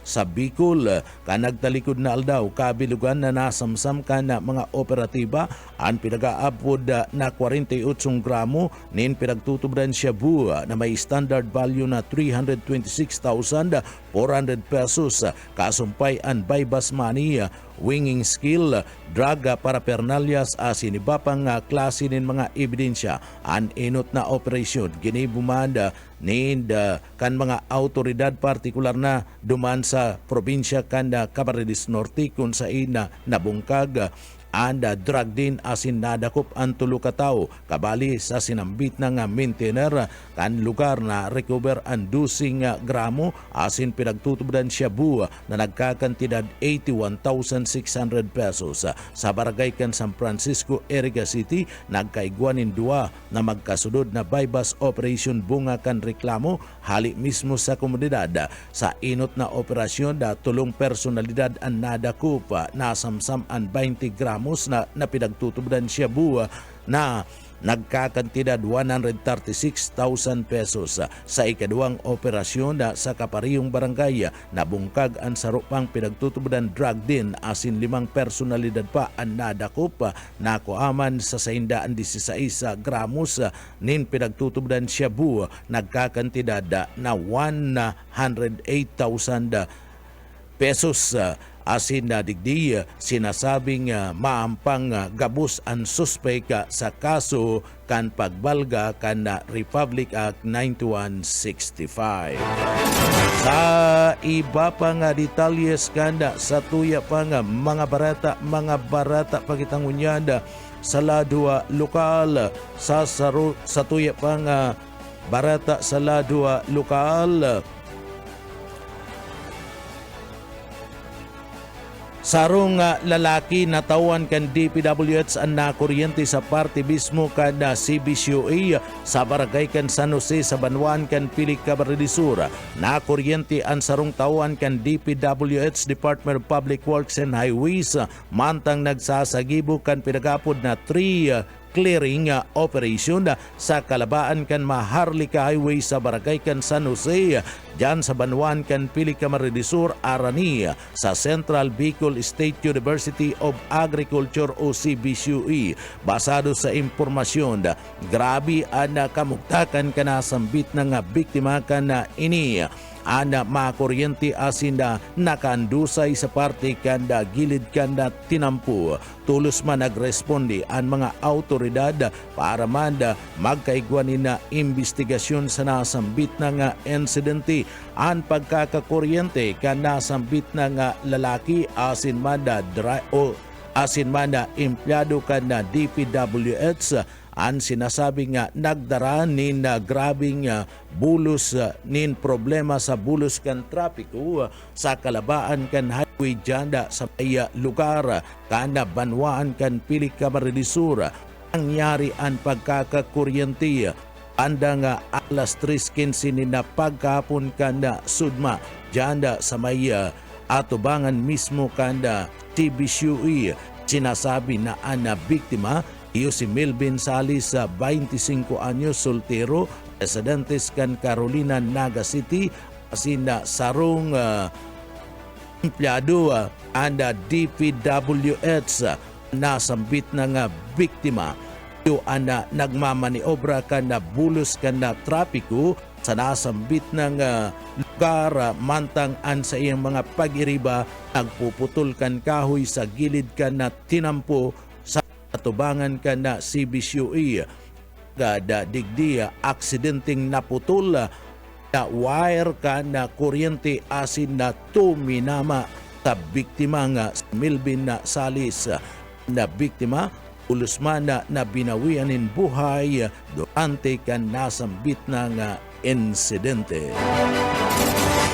B: sa Bicol. Kanagtalikod na aldaw kabilugan na nasamsam ka na mga operatiba ang pinag-aapod na 48 gramo nin pinagtutubudan shabu na may standard value na 326,400 pesos. Kasumpay ang bypass money, winging skill, drug paraphernalias asin iba pang klase nin mga ebidensya. Ang inot na operasyon ginibumanda nin kan mga autoridad partikular na duman sa probinsya kan Camarines Norte kung sa ina nabungkag and drug din asin nadakop ang tulo ka tao kabali sa sinambit ng maintainer kan lugar na recover ang 12 gramo asin pinagtutubudan shabu na nagkakantidad 81,600 pesos. Sa barangay kan San Francisco, Erica City, nagkaigwanin dua na magkasunod na bypass operation bunga kan reklamo hali mismo sa komunidad. Sa inot na operasyon tulong personalidad ang nadakop nasamsam ang 20 gramo na pinagtutubudan siya buwa na nagkakantidad 136,000 pesos. Sa ikaduwang operasyon sa kaparihong barangay, nabungkag ang sarupang pinagtutubudan drug din asin 5 personalidad pa ang nadakop na kuaman sa 116 gramos nin pinagtutubudan siya buwa nagkakantidad na 108,000 pesos. Asin na digdi sinasabing maampang gabus ang suspek sa kaso kan pagbalga kan Republic Act 9165. Sa iba pang detalyes kanda sa tuya pang mga barata pagitangunyada sa ladwa lokal sa tuya pang barata sa ladwa lokal. Sarong lalaki na tawan kan DPWH ang nakuryente sa parte mismo kan CBCOA sa barangay kan San Jose sa Banwan kan Pilik Camarines Sur. Nakuryente ang sarong tawan kan DPWH Department of Public Works and Highways mantang nagsasagibo kan pinagapod na 3 clearing operation sa kalabaan kan Maharlika Highway sa barangay kan San Jose dyan sa Banwan kan Pilik Camarines Sur, Arani sa Central Bicol State University of Agriculture o CBCUE. Basado sa impormasyon, grabe ang kamugtakan ka na sambit ng biktima ka na ini. Ana makuryente asin na nakandusay sa parte kanda gilid kanda tinampu. Tulos man nagresponde ang mga autoridad para man magkaigwanin na investigasyon sa nasambit ng insidente. Ang pagkakakuryente ka nasambit ng lalaki asin man empleyado ka na DPWH ang sinasabi nga nagdara nin grabing bulos nin problema sa bulos kan trapiko sa kalabaan kan highway janda sa may lugar kana Banwaan kan Pilik Camarines Sur. Nangyari ang pagkakakuryente anda nga alas 3:15 na pagkapon kanda sudma janda sa may atubangan mismo kanda TBCUE. Sinasabi na ang biktima iyo si Melvin Salis, 25 anyos, soltero, residentes kan Carolina, Naga City, asina sarong empleyado anda DPWH nasambit na nga biktima. Iyo ana nagmamaniobra ka na bulos ka na trapiko sa nasambit ng lugar mantang an sa iyang mga pag-iriba nagpuputol kan kahoy sa gilid ka na tinampo tubangan ka na CBCUE. Gada digdi aksidenteng naputol na wire ka na kuryente asin na tuminama sa biktima nga Melvin na Salis na biktima ulusman na binawianin buhay durante ka nasambit na nga insidente.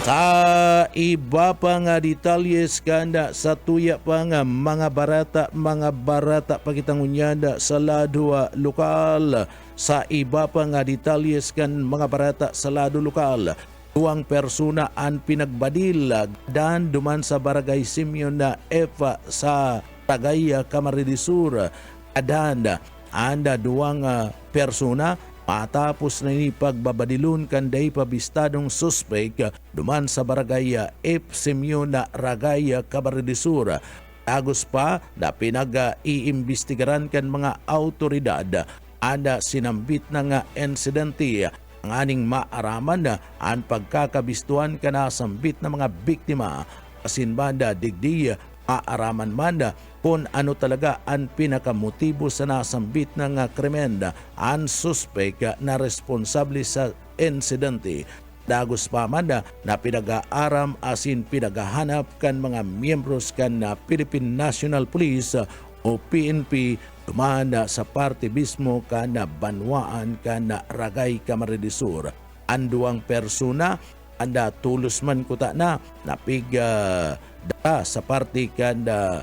B: Sa iba pa nga detalyes kanda sa tuya pa nga mga barata pagitangunyada sa ladwa lokal. Sa iba pa nga detalyes kan mga barata sa lado lokal, Duwang persona ang pinagbadilag dan duman sa Barangay Simeon na F sa Tagaya, Camarines Sur. Adan anda duwang persona matapos na ini pagbabadilon kanday pabistadong suspek duman sa Barangay F Simeon na Ragaya, Camarines Sur. Agos pa na pinag-iimbestigaran kan mga autoridad ada sinambit na nga insidente ang aning maaraman na ang pagkakabistuan ka na sambit na mga biktima asin banda digdi maaraman man kung ano talaga ang pinakamotibo sa nasambit ng krimen ang suspek na responsable sa insidente. Dagos pa man na pinag-aaram asin pinagahanap kan mga miyembros kan na Philippine National Police o PNP dumanda sa parte mismo ka na Banwaan ka na Ragay, Camarines Sur. Anduang persona anda tulos man kuta na napiga da sa parte ka na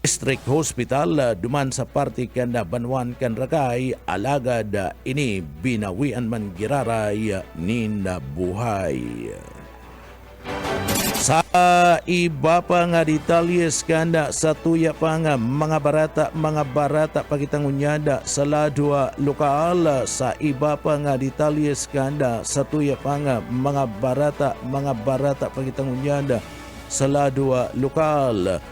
B: District Hospital duman sa parte ka na Banwaan kan Ragay alagad ini binawian man giraray nin buhay. Sa iba pa nga detalyes kanda sa tuya pa nga mga barata pagitangunyada sa ladwa lokal. Sa iba pa nga detalyes kanda sa tuya pa nga mga barata pagitangunyada sa ladwa lokal.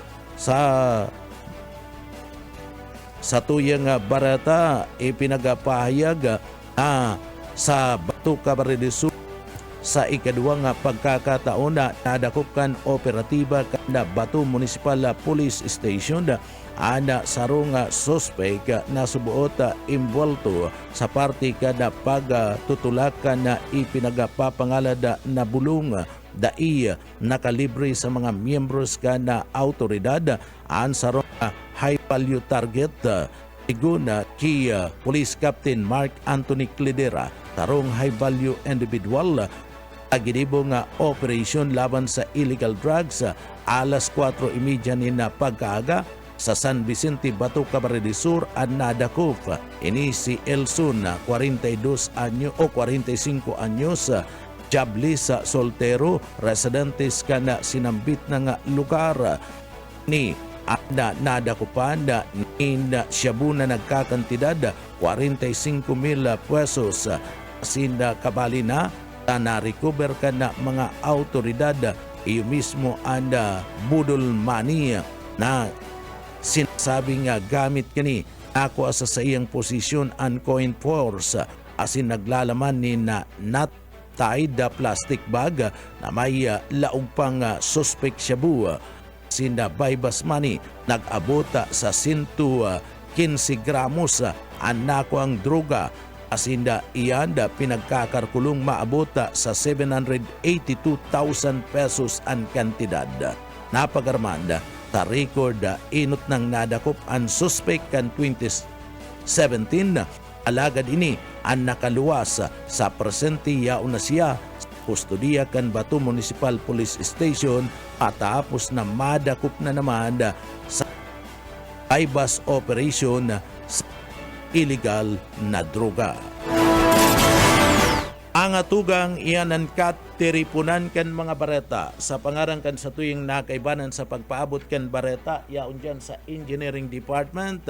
B: Sa tuya nga barata ipinagapahayag sa Batu, Camarines Sur sa ikaduwa nga pagkakataon na nadakupan operatiba kada Batu Municipal Police Station ana sarong suspek na subuot involto sa parte kada pagtutulakan na ipinagpapangalad na bulong dai nakalibre sa mga miyembros kana autoridad an sarong high value target iguna kay Police Captain Mark Anthony Cledera tarong high value individual aginibo nga operation laban sa illegal drugs alas 4:30 ni na pagkaaga sa San Vicente, Batu, Camarines Sur at nadakop ini si Elson 42 anyo o 45 anyos jobless soltero residentes kana sinambit na nga lugar ni ada nadakupan ni Shabu na nagkakantidad 45,000 pesos sinda kabali na na-recover ka na mga autoridad iyo mismo anda budol money na sinasabing gamit kani ako asa sa iyang posisyon and coin force asin naglalaman ni na not tied plastic bag na may laog pang suspect Shabu sinda baybas money nag-abota sa 115 gramos anako ang droga asinda iyanda pinagkakarkulong maabota sa 782,000 pesos ang kantidad. Napagarmanda sa record inot ng nadakop ang suspect kan 2017 alagad ini ang nakaluwas sa presente yaon na siya kustudiya kan Batu Municipal Police Station patapos na madakop na naman sa bypass operation sa illegal na droga. Ang atugang iyanan katiripunan kan mga bareta sa pangarang kan sa tuyong nakaibanan sa pagpaabot kan bareta yaon dyan sa Engineering Department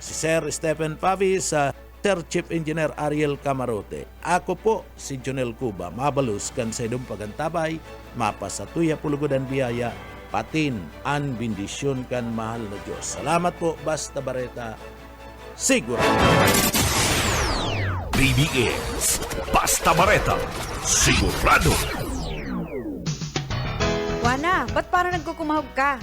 B: si Sir Stephen Pavis, Sir Chief Engineer Ariel Camarote. Ako po si Jonel Cuba, mabalus kan sa idong pagantabay, mapasatuya pulugodan biyaya, patin an bendisyon kan mahal na Diyos. Salamat po, basta bareta. Siguro.
A: BBS Basta Bareta Sigurado.
C: Wana, ba't parang nagkukumahog ka?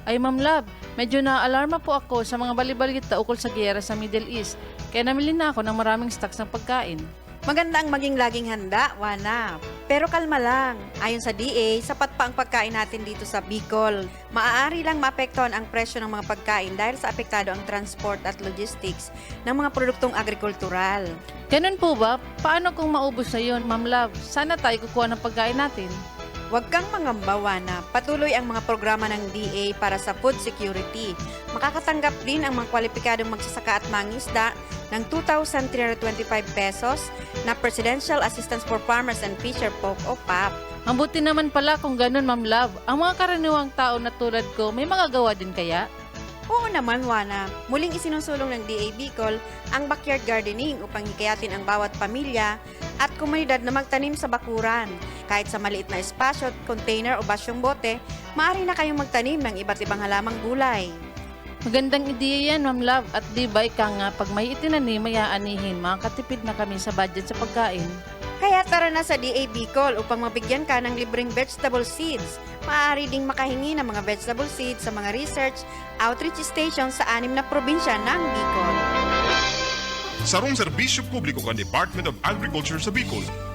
D: Ay Ma'am Love, medyo na-alarma po ako sa mga balibalita ukol sa giyera sa Middle East. Kaya namili na ako ng maraming stocks ng pagkain.
C: Maganda ang maging laging handa, Wana. Pero kalma lang. Ayon sa DA, sapat pa ang pagkain natin dito sa Bicol. Maaari lang maapektuhan ang presyo ng mga pagkain dahil sa apektado ang transport at logistics ng mga produktong agrikultural.
D: Ganun po ba? Paano kung maubos na yun, Ma'am Love? Sana tayo kukuha ng pagkain natin.
C: Huwag kang mangambawa na patuloy ang mga programa ng DA para sa food security. Makakatanggap din ang mga kwalipikadong magsasaka at mangisda ng 2,325 pesos na Presidential Assistance for Farmers and Fisher Folk o PAP.
D: Ang buti naman pala kung ganun, Ma'am Love. Ang mga karaniwang tao na tulad ko, may magagawa din kaya?
C: Oo naman, Juana. Muling isinusulong ng DA Bicol ang backyard gardening upang hikayatin ang bawat pamilya at komunidad na magtanim sa bakuran. Kahit sa maliit na espasyo, container o basyong bote, maaari na kayong magtanim ng iba't ibang halamang gulay.
D: Magandang ideya yan, Ma'am Love. At di ba ika nga, pag may itinanim, may aanihin, makakatipid na kami sa budget sa pagkain.
C: Kaya tara na sa DA Bicol upang mabigyan ka ng libreng vegetable seeds. Maaari ding makahingi ng mga vegetable seeds sa mga research outreach stations sa 6 na probinsya ng Bicol.
E: Sarong serbisyo publiko kan Department of Agriculture sa Bicol.